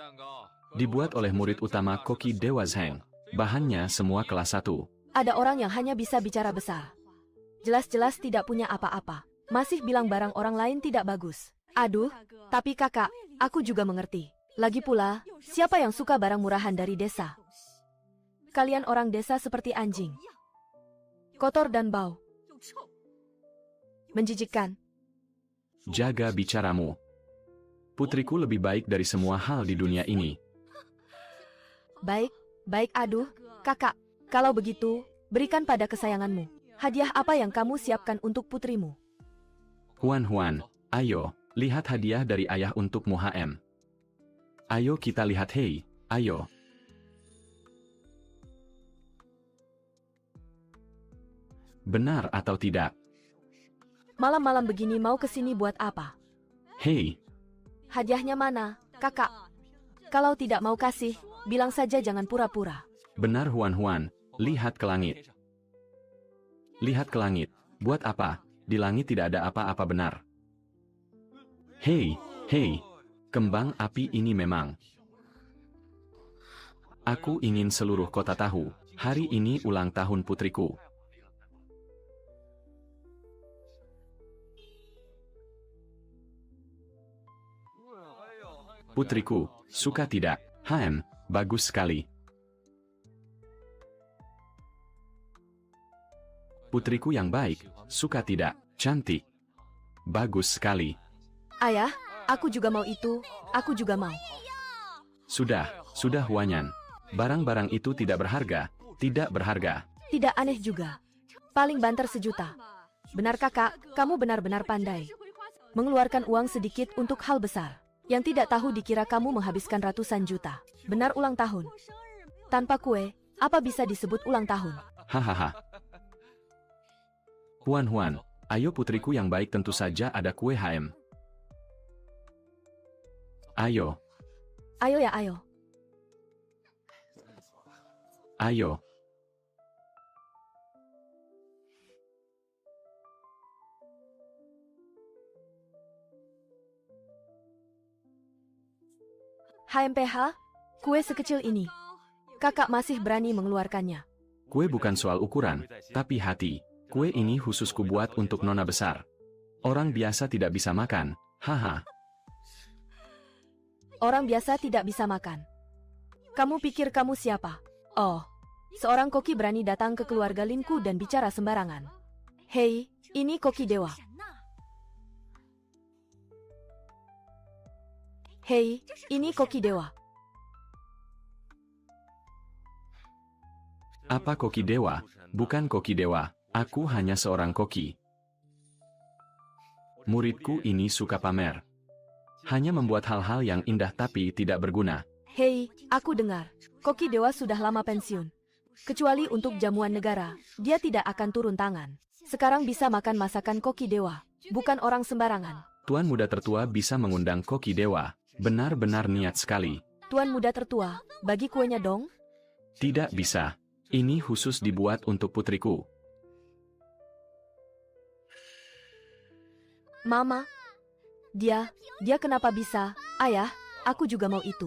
dibuat oleh murid utama Koki Dewa Zheng. Bahannya semua kelas 1. Ada orang yang hanya bisa bicara besar. Jelas-jelas tidak punya apa-apa. Masih bilang barang orang lain tidak bagus. Aduh, tapi kakak, aku juga mengerti. Lagi pula, siapa yang suka barang murahan dari desa? Kalian orang desa seperti anjing. Kotor dan bau. Menjijikkan. Jaga bicaramu. Putriku lebih baik dari semua hal di dunia ini. Baik, baik aduh, kakak. Kalau begitu, berikan pada kesayanganmu. Hadiah apa yang kamu siapkan untuk putrimu? Huan, ayo, lihat hadiah dari ayah untukmu HM. Ayo kita lihat hei, ayo. Benar atau tidak? Malam-malam begini mau kesini buat apa? Hei. Hadiahnya mana, kakak? Kalau tidak mau kasih, bilang saja jangan pura-pura. Benar Huan, lihat ke langit. Lihat ke langit, buat apa? Di langit tidak ada apa-apa benar. Hei, kembang api ini memang. Aku ingin seluruh kota tahu, hari ini ulang tahun putriku. Putriku, suka tidak? Bagus sekali. Putriku yang baik, suka tidak? Cantik. Bagus sekali. Ayah, aku juga mau itu, aku juga mau. Sudah Huanyan. Barang-barang itu tidak berharga, tidak berharga. Tidak aneh juga. Paling banter sejuta. Benar kakak, kamu benar-benar pandai. Mengeluarkan uang sedikit untuk hal besar. Yang tidak tahu dikira kamu menghabiskan ratusan juta. Benar ulang tahun. Tanpa kue, apa bisa disebut ulang tahun? Hahaha. Huan, ayo putriku yang baik, tentu saja ada kue HM. Ayo, Ayo ya ayo. ayo. HMPH, kue sekecil ini. Kakak masih berani mengeluarkannya. Kue bukan soal ukuran, tapi hati. Kue ini khusus kubuat untuk nona besar. Orang biasa tidak bisa makan, haha. Orang biasa tidak bisa makan. Kamu pikir kamu siapa? Oh, seorang koki berani datang ke keluarga Linku dan bicara sembarangan. Hei, ini koki dewa. Hei, ini koki dewa. Apa koki dewa? Bukan koki dewa, aku hanya seorang koki. Muridku ini suka pamer. Hanya membuat hal-hal yang indah tapi tidak berguna. Hei, aku dengar, koki dewa sudah lama pensiun. Kecuali untuk jamuan negara, dia tidak akan turun tangan. Sekarang bisa makan masakan koki dewa, bukan orang sembarangan. Tuan muda tertua bisa mengundang koki dewa. Benar-benar niat sekali. Tuan muda tertua, bagi kuenya dong. Tidak bisa. Ini khusus dibuat untuk putriku. Mama, dia kenapa bisa? Ayah, aku juga mau itu.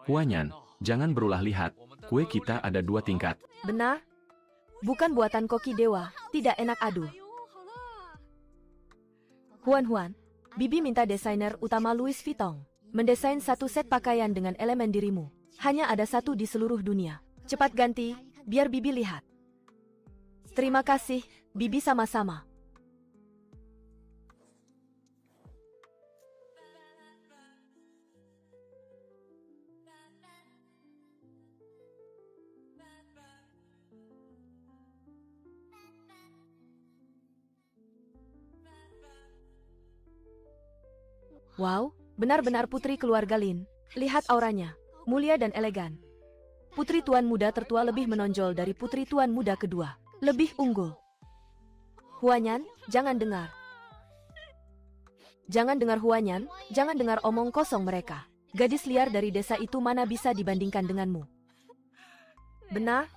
Huanyan, jangan berulah, lihat. Kue kita ada 2 tingkat. Benar? Bukan buatan koki dewa, tidak enak aduh. Huan, Bibi minta desainer utama Louis Vuitton mendesain satu set pakaian dengan elemen dirimu. Hanya ada satu di seluruh dunia. Cepat ganti, biar Bibi lihat. Terima kasih, Bibi sama-sama. Wow, benar-benar putri keluarga Lin. Lihat auranya, mulia dan elegan. Putri tuan muda tertua lebih menonjol dari putri tuan muda kedua. Lebih unggul. Huanyan, jangan dengar. Jangan dengar Huanyan, jangan dengar omong kosong mereka. Gadis liar dari desa itu mana bisa dibandingkan denganmu. Benar?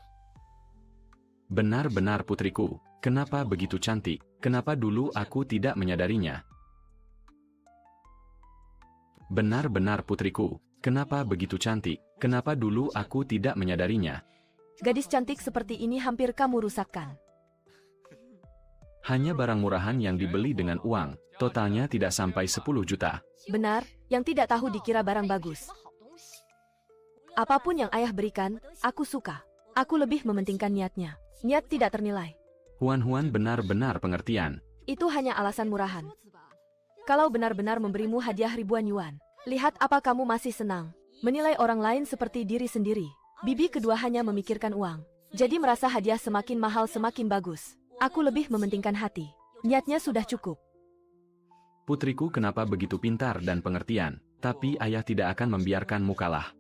Benar-benar putriku. Kenapa begitu cantik? Kenapa dulu aku tidak menyadarinya? Benar-benar putriku. Kenapa begitu cantik? Kenapa dulu aku tidak menyadarinya? Gadis cantik seperti ini hampir kamu rusakkan. Hanya barang murahan yang dibeli dengan uang. Totalnya tidak sampai 10 juta. Benar, yang tidak tahu dikira barang bagus. Apapun yang ayah berikan, aku suka. Aku lebih mementingkan niatnya. Niat tidak ternilai. Huan benar-benar pengertian. Itu hanya alasan murahan. Kalau benar-benar memberimu hadiah ribuan yuan, lihat apa kamu masih senang. Menilai orang lain seperti diri sendiri. Bibi kedua hanya memikirkan uang. Jadi merasa hadiah semakin mahal semakin bagus. Aku lebih mementingkan hati. Niatnya sudah cukup. Putriku kenapa begitu pintar dan pengertian, tapi ayah tidak akan membiarkanmu kalah.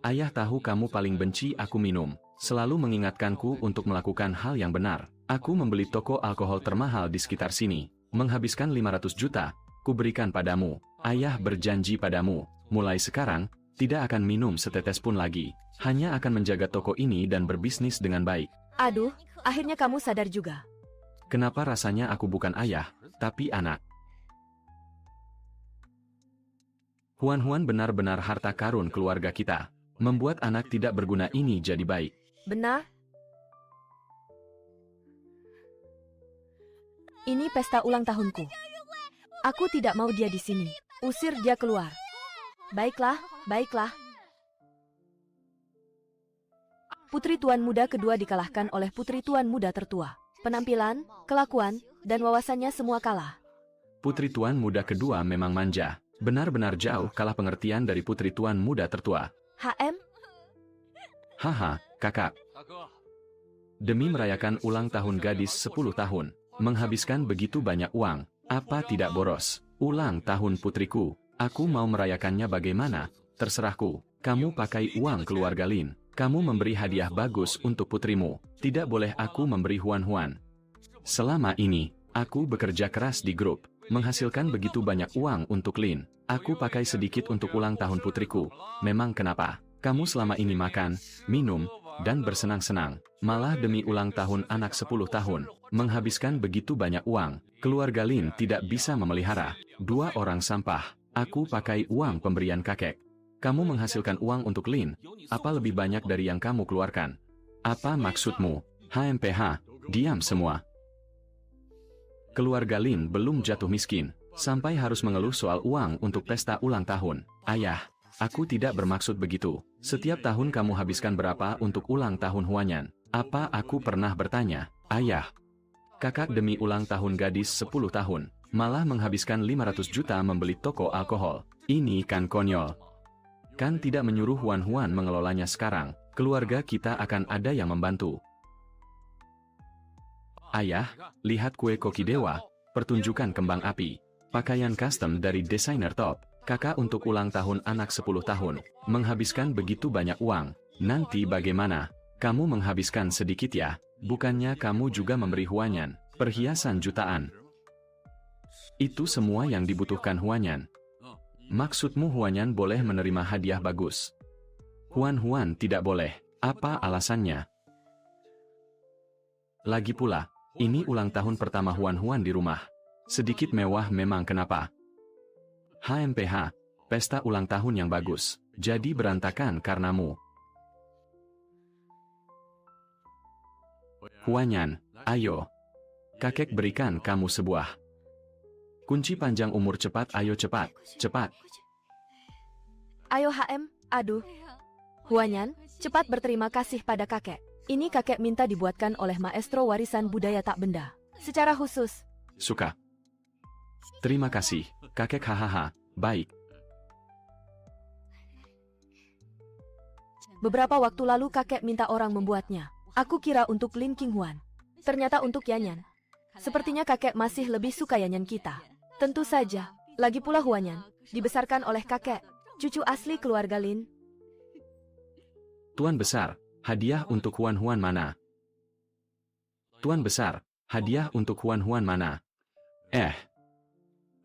Ayah tahu kamu paling benci aku minum, selalu mengingatkanku untuk melakukan hal yang benar. Aku membeli toko alkohol termahal di sekitar sini, menghabiskan 500 juta, kuberikan padamu. Ayah berjanji padamu, mulai sekarang, tidak akan minum setetes pun lagi, hanya akan menjaga toko ini dan berbisnis dengan baik. Aduh, akhirnya kamu sadar juga. Kenapa rasanya aku bukan ayah, tapi anak? Huan benar-benar harta karun keluarga kita. Membuat anak tidak berguna ini jadi baik. Benar? Ini pesta ulang tahunku. Aku tidak mau dia di sini. Usir dia keluar. Baiklah, baiklah. Putri tuan muda kedua dikalahkan oleh putri tuan muda tertua. Penampilan, kelakuan, dan wawasannya semua kalah. Putri tuan muda kedua memang manja. Benar-benar jauh kalah pengertian dari putri tuan muda tertua. HM, Haha, kakak. Demi merayakan ulang tahun gadis 10 tahun, menghabiskan begitu banyak uang, apa tidak boros? Ulang tahun putriku, aku mau merayakannya bagaimana? Terserahku, kamu pakai uang keluarga Lin. Kamu memberi hadiah bagus untuk putrimu, tidak boleh aku memberi huan-huan. Selama ini, aku bekerja keras di grup, menghasilkan begitu banyak uang untuk Lin. Aku pakai sedikit untuk ulang tahun putriku. Memang kenapa? Kamu selama ini makan, minum, dan bersenang-senang. Malah demi ulang tahun anak 10 tahun, menghabiskan begitu banyak uang. Keluarga Lin tidak bisa memelihara 2 orang sampah. Aku pakai uang pemberian kakek. Kamu menghasilkan uang untuk Lin. Apa lebih banyak dari yang kamu keluarkan? Apa maksudmu? HMPH, diam semua. Keluarga Lin belum jatuh miskin, sampai harus mengeluh soal uang untuk pesta ulang tahun. Ayah, aku tidak bermaksud begitu. Setiap tahun kamu habiskan berapa untuk ulang tahun Huanyan? Apa aku pernah bertanya? Ayah, kakak demi ulang tahun gadis 10 tahun, malah menghabiskan 500 juta membeli toko alkohol. Ini kan konyol. Kan tidak menyuruh Huan-Huan mengelolanya sekarang, keluarga kita akan ada yang membantu. Ayah, lihat kue koki dewa, pertunjukan kembang api, pakaian custom dari desainer top, kakak untuk ulang tahun anak 10 tahun, menghabiskan begitu banyak uang, nanti bagaimana? Kamu menghabiskan sedikit ya, bukannya kamu juga memberi Huanyan, perhiasan jutaan. Itu semua yang dibutuhkan Huanyan. Maksudmu Huanyan boleh menerima hadiah bagus? Huan-Huan tidak boleh, apa alasannya? Lagi pula, ini ulang tahun pertama Huan-Huan di rumah. Sedikit mewah memang kenapa? HMPH, pesta ulang tahun yang bagus, jadi berantakan karenamu. Huanyan, ayo. Kakek berikan kamu sebuah kunci panjang umur cepat, ayo cepat, cepat. Ayo HM, aduh. Huanyan, cepat berterima kasih pada kakek. Ini kakek minta dibuatkan oleh maestro warisan budaya tak benda. Secara khusus. Suka. Terima kasih, kakek hahaha, baik. Beberapa waktu lalu kakek minta orang membuatnya. Aku kira untuk Lin Qinghuan. Ternyata untuk Yanyan. Sepertinya kakek masih lebih suka Yanyan kita. Tentu saja, lagi pula Huanyan, dibesarkan oleh kakek, cucu asli keluarga Lin. Tuan Besar, hadiah untuk Huan-Huan mana? Tuan Besar, hadiah untuk Huan-Huan mana?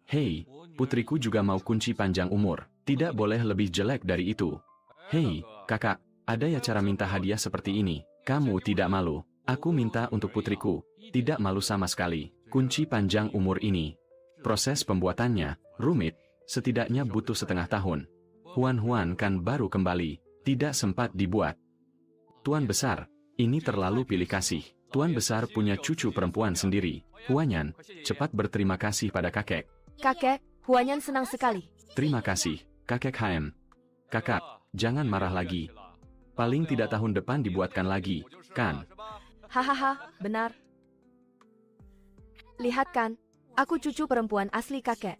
Hei, putriku juga mau kunci panjang umur, tidak boleh lebih jelek dari itu. Hei, kakak, ada ya cara minta hadiah seperti ini? Kamu tidak malu? Aku minta untuk putriku, tidak malu sama sekali, kunci panjang umur ini. Proses pembuatannya rumit, setidaknya butuh setengah tahun. Huan-Huan kan baru kembali, tidak sempat dibuat. Tuan Besar, ini terlalu pilih kasih. Tuan Besar punya cucu perempuan sendiri. Huanyan, cepat berterima kasih pada kakek. Kakek, Huanyan senang sekali. Terima kasih, kakek HM. Kakak, jangan marah lagi. Paling tidak tahun depan dibuatkan lagi, kan? Hahaha, benar. Lihat kan, aku cucu perempuan asli kakek.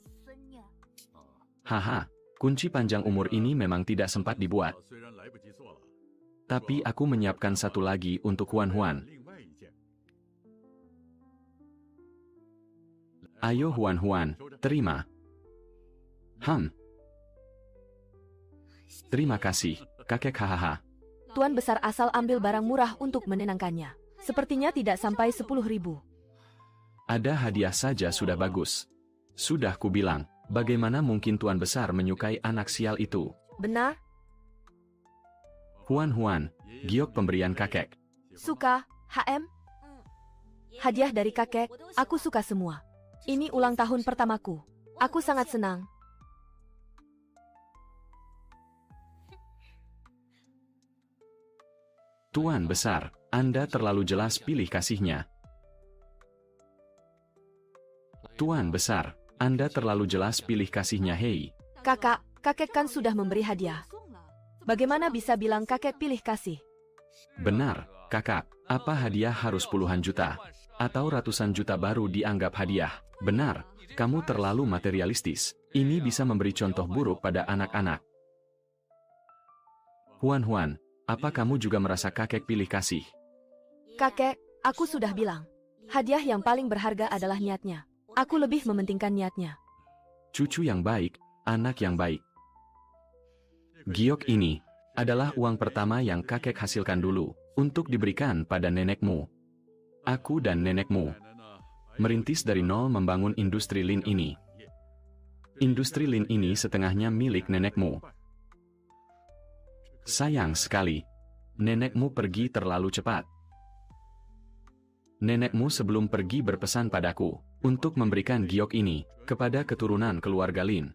Haha, kunci panjang umur ini memang tidak sempat dibuat. Tapi aku menyiapkan satu lagi untuk Huan-Huan. Ayo Huan-Huan, terima. Terima kasih, kakek hahaha. Tuan Besar asal ambil barang murah untuk menenangkannya. Sepertinya tidak sampai 10.000. Ada hadiah saja sudah bagus. Sudah kubilang, bagaimana mungkin Tuan Besar menyukai anak sial itu? Benar? Huan-Huan, giok pemberian kakek. Suka, HM? Hadiah dari kakek, aku suka semua. Ini ulang tahun pertamaku. Aku sangat senang. Tuan Besar, Anda terlalu jelas pilih kasihnya. Tuan Besar, Anda terlalu jelas pilih kasihnya. Hei. Kakak, kakek kan sudah memberi hadiah. Bagaimana bisa bilang kakek pilih kasih? Benar, kakak. Apa hadiah harus puluhan juta? Atau ratusan juta baru dianggap hadiah? Benar, kamu terlalu materialistis. Ini bisa memberi contoh buruk pada anak-anak. Huan, apa kamu juga merasa kakek pilih kasih? Kakek, aku sudah bilang. Hadiah yang paling berharga adalah niatnya. Aku lebih mementingkan niatnya. Cucu yang baik, anak yang baik. Giok ini adalah uang pertama yang kakek hasilkan dulu untuk diberikan pada nenekmu. Aku dan nenekmu merintis dari nol membangun industri lin ini. Industri lin ini setengahnya milik nenekmu. Sayang sekali, nenekmu pergi terlalu cepat. Nenekmu sebelum pergi berpesan padaku untuk memberikan giok ini kepada keturunan keluarga Lin.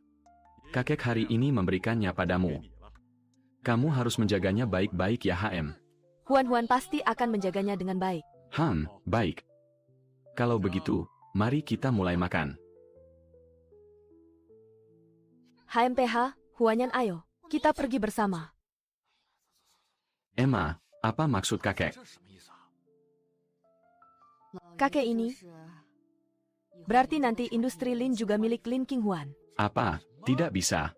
Kakek hari ini memberikannya padamu. Kamu harus menjaganya baik-baik ya HM. Huan pasti akan menjaganya dengan baik. Baik. Kalau begitu, mari kita mulai makan. HMPH, Huanyan ayo, kita pergi bersama. Emma, apa maksud kakek? Kakek ini, berarti nanti industri Lin juga milik Lin Qinghuan. Apa? Tidak bisa.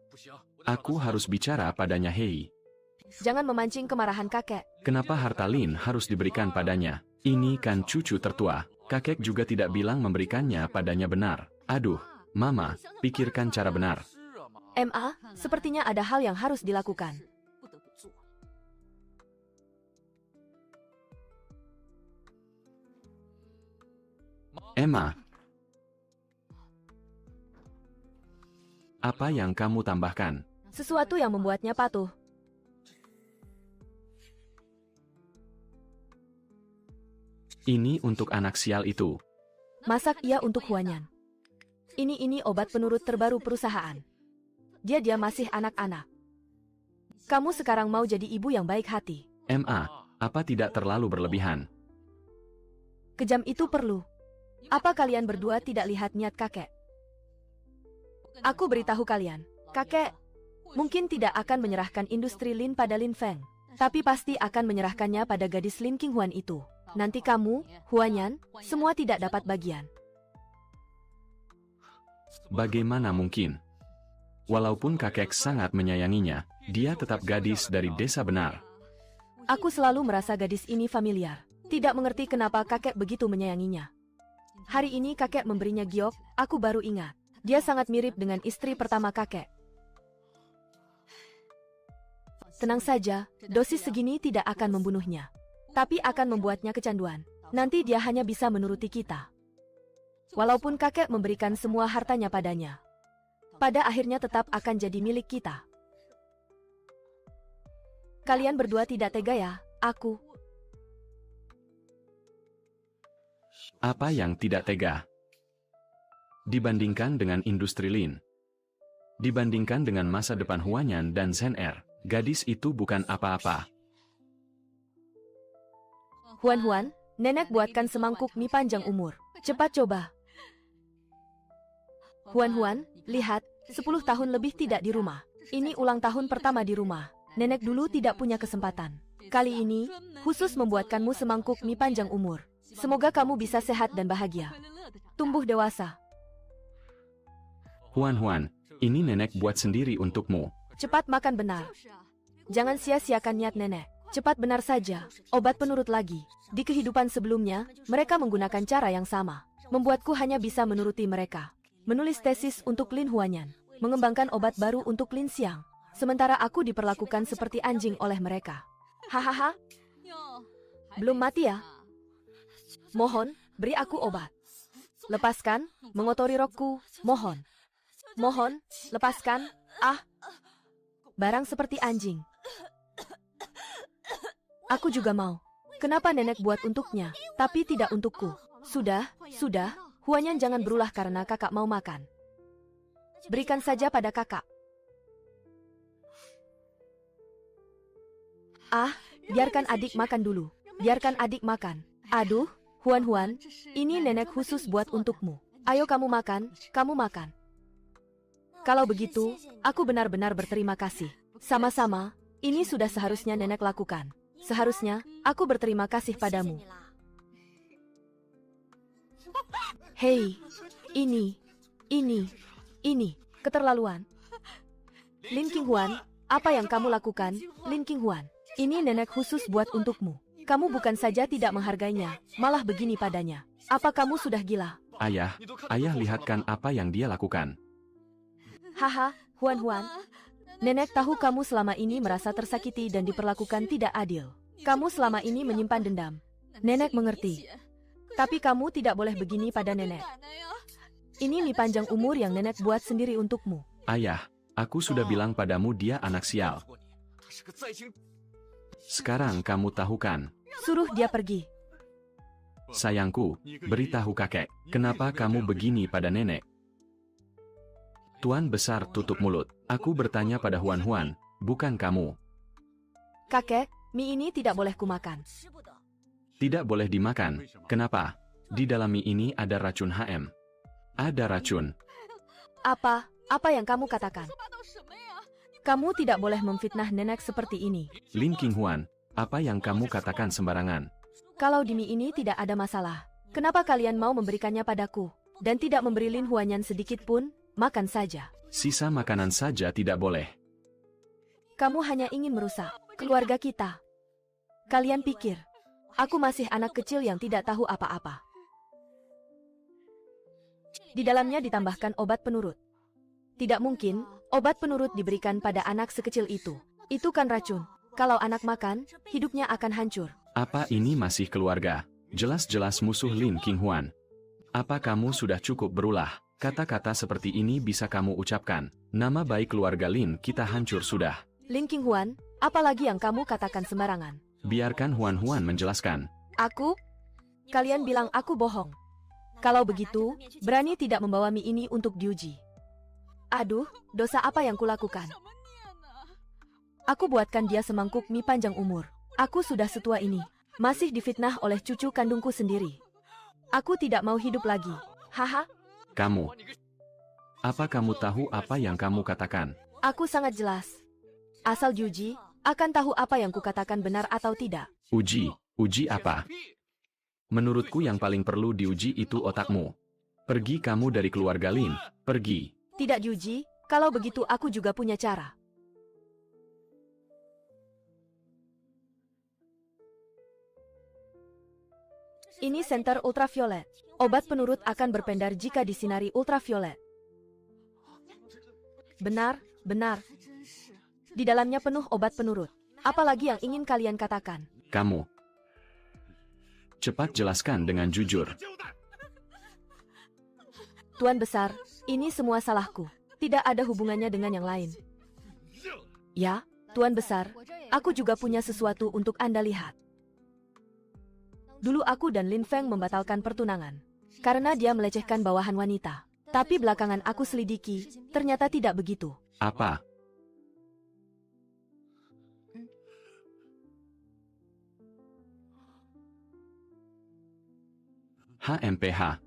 Aku harus bicara padanya Hei. Jangan memancing kemarahan kakek. Kenapa harta Lin harus diberikan padanya? Ini kan cucu tertua. Kakek juga tidak bilang memberikannya padanya benar. Aduh, Mama, pikirkan cara benar. MA, sepertinya ada hal yang harus dilakukan. Emma, apa yang kamu tambahkan? Sesuatu yang membuatnya patuh. Ini untuk anak sial itu. Masak ia untuk Huanyan. Ini obat penurut terbaru perusahaan. Dia masih anak-anak. Kamu sekarang mau jadi ibu yang baik hati. MA, apa tidak terlalu berlebihan? Kejam itu perlu. Apa kalian berdua tidak lihat niat kakek? Aku beritahu kalian, kakek mungkin tidak akan menyerahkan industri Lin pada Lin Feng, tapi pasti akan menyerahkannya pada gadis Lin Qinghuan itu. Nanti kamu, Huanyan, semua tidak dapat bagian. Bagaimana mungkin? Walaupun kakek sangat menyayanginya, dia tetap gadis dari desa benar. Aku selalu merasa gadis ini familiar. Tidak mengerti kenapa kakek begitu menyayanginya. Hari ini kakek memberinya giok, aku baru ingat. Dia sangat mirip dengan istri pertama kakek. Tenang saja, dosis segini tidak akan membunuhnya. Tapi akan membuatnya kecanduan. Nanti dia hanya bisa menuruti kita. Walaupun kakek memberikan semua hartanya padanya. Pada akhirnya tetap akan jadi milik kita. Kalian berdua tidak tega ya, aku. Apa yang tidak tega? Dibandingkan dengan industri Lin. Dibandingkan dengan masa depan Huanyan dan Zhen Er, gadis itu bukan apa-apa. Huan, nenek buatkan semangkuk mie panjang umur. Cepat coba. Huan, lihat, 10 tahun lebih tidak di rumah. Ini ulang tahun pertama di rumah. Nenek dulu tidak punya kesempatan. Kali ini, khusus membuatkanmu semangkuk mie panjang umur. Semoga kamu bisa sehat dan bahagia. Tumbuh dewasa. Huan, ini nenek buat sendiri untukmu. Cepat makan benar. Jangan sia-siakan niat nenek. Cepat benar saja. Obat penurut lagi. Di kehidupan sebelumnya, mereka menggunakan cara yang sama. Membuatku hanya bisa menuruti mereka. Menulis tesis untuk Lin Huanyan. Mengembangkan obat baru untuk Lin Xiang. Sementara aku diperlakukan seperti anjing oleh mereka. Hahaha. Belum mati ya? Mohon, beri aku obat. Lepaskan, mengotori rokku, mohon. Mohon, lepaskan, barang seperti anjing. Aku juga mau. Kenapa nenek buat untuknya, tapi tidak untukku? Sudah, Huanyan jangan berulah karena kakak mau makan. Berikan saja pada kakak. Biarkan adik makan dulu. Biarkan adik makan. Aduh, Huan, ini nenek khusus buat untukmu. Ayo kamu makan, kamu makan. Kalau begitu, aku benar-benar berterima kasih. Sama-sama, ini sudah seharusnya nenek lakukan. Seharusnya, aku berterima kasih padamu. Hei, ini, keterlaluan. Lin Qinghuan, Apa yang kamu lakukan, Lin Qinghuan? Ini nenek khusus buat untukmu. Kamu bukan saja tidak menghargainya, malah begini padanya. Apa kamu sudah gila? Ayah, ayah lihatkan apa yang dia lakukan. Haha, Huan. Nenek tahu kamu selama ini merasa tersakiti dan diperlakukan tidak adil. Kamu selama ini menyimpan dendam. Nenek mengerti. Tapi kamu tidak boleh begini pada nenek. Ini mie panjang umur yang nenek buat sendiri untukmu. Ayah, aku sudah bilang padamu dia anak sial. Sekarang kamu tahu kan? Suruh dia pergi. Sayangku, beritahu kakek, kenapa kamu begini pada nenek? Tuan besar tutup mulut. Aku bertanya pada Huan, bukan kamu. Kakek, mie ini tidak boleh kumakan. Tidak boleh dimakan. Kenapa? Di dalam mie ini ada racun HM. Ada racun. Apa yang kamu katakan? Kamu tidak boleh memfitnah nenek seperti ini. Lin Qinghuan, apa yang kamu katakan sembarangan? Kalau di mie ini tidak ada masalah, kenapa kalian mau memberikannya padaku? Dan tidak memberi Lin Huanyan sedikit pun, makan saja. Sisa makanan saja tidak boleh. Kamu hanya ingin merusak keluarga kita. Kalian pikir, aku masih anak kecil yang tidak tahu apa-apa. Di dalamnya ditambahkan obat penurut. Tidak mungkin, obat penurut diberikan pada anak sekecil itu. Itu kan racun. Kalau anak makan, hidupnya akan hancur. Apa ini masih keluarga? Jelas-jelas musuh Lin Qinghuan. Apa kamu sudah cukup berulah? Kata-kata seperti ini bisa kamu ucapkan. Nama baik keluarga Lin kita hancur sudah. Lin Qinghuan, apalagi yang kamu katakan sembarangan? Biarkan Huan menjelaskan. Aku? Kalian bilang aku bohong. Kalau begitu, berani tidak membawa mie ini untuk diuji. Aduh, dosa apa yang kulakukan? Aku buatkan dia semangkuk mie panjang umur. Aku sudah setua ini, masih difitnah oleh cucu kandungku sendiri. Aku tidak mau hidup lagi. Haha. Kamu. Apa kamu tahu apa yang kamu katakan? Aku sangat jelas. Asal diuji, akan tahu apa yang kukatakan benar atau tidak. Uji apa? Menurutku yang paling perlu diuji itu otakmu. Pergi kamu dari keluarga Lin, pergi. Tidak diuji, kalau begitu aku juga punya cara. Ini senter ultraviolet. Obat penurut akan berpendar jika disinari ultraviolet. Benar. Di dalamnya penuh obat penurut. Apalagi yang ingin kalian katakan? Kamu. Cepat jelaskan dengan jujur. Tuan besar, ini semua salahku. Tidak ada hubungannya dengan yang lain. Ya, Tuan besar, aku juga punya sesuatu untuk Anda lihat. Dulu aku dan Lin Feng membatalkan pertunangan. Karena dia melecehkan bawahan wanita. Tapi belakangan aku selidiki, ternyata tidak begitu. Apa? HMPH.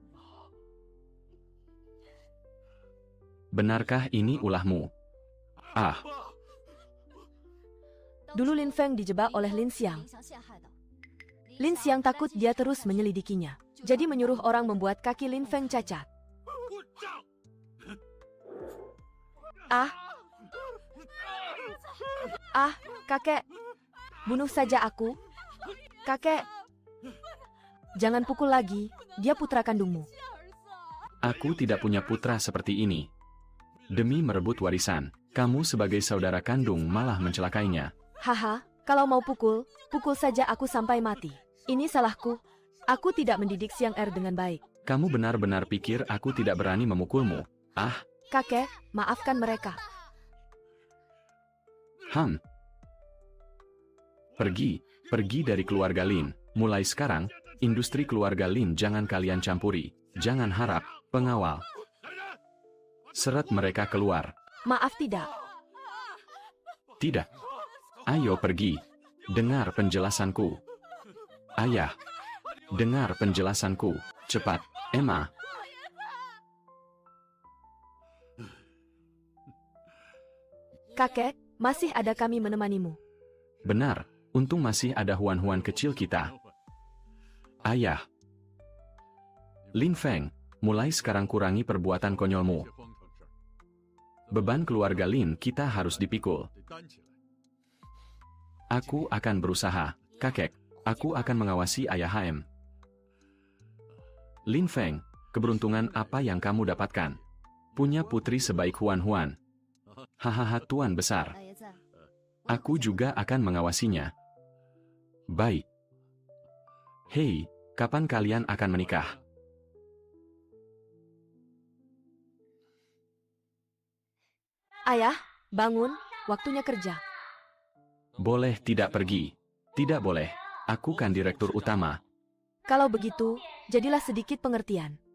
Benarkah ini ulahmu? Ah. Dulu Lin Feng dijebak oleh Lin Xiang. Lin Xiang takut dia terus menyelidikinya. Jadi menyuruh orang membuat kaki Lin Feng cacat. Kakek. Bunuh saja aku. Kakek. Jangan pukul lagi, dia putra kandungmu. Aku tidak punya putra seperti ini. Demi merebut warisan, kamu sebagai saudara kandung malah mencelakainya. Haha, kalau mau pukul saja aku sampai mati. Ini salahku. Aku tidak mendidik Xiang Er dengan baik. Kamu benar-benar pikir aku tidak berani memukulmu? Kakek, maafkan mereka. Pergi dari keluarga Lin. Mulai sekarang, industri keluarga Lin jangan kalian campuri. Jangan harap, pengawal. Seret mereka keluar. Maaf tidak. Tidak. Ayo pergi. Dengar penjelasanku. Ayah. Dengar penjelasanku. Cepat, Emma. Kakek, masih ada kami menemanimu. Benar, untung masih ada Huan kecil kita. Ayah. Lin Feng, mulai sekarang kurangi perbuatan konyolmu. Beban keluarga Lin kita harus dipikul. Aku akan berusaha, kakek. Aku akan mengawasi ayah HM. Lin Feng, keberuntungan apa yang kamu dapatkan? Punya putri sebaik Huan Huan. Hahaha Tuan Besar. Aku juga akan mengawasinya. Baik. Hei, kapan kalian akan menikah? Ayah, bangun, waktunya kerja. Boleh tidak pergi. Tidak boleh. Aku kan direktur utama. Kalau begitu, jadilah sedikit pengertian.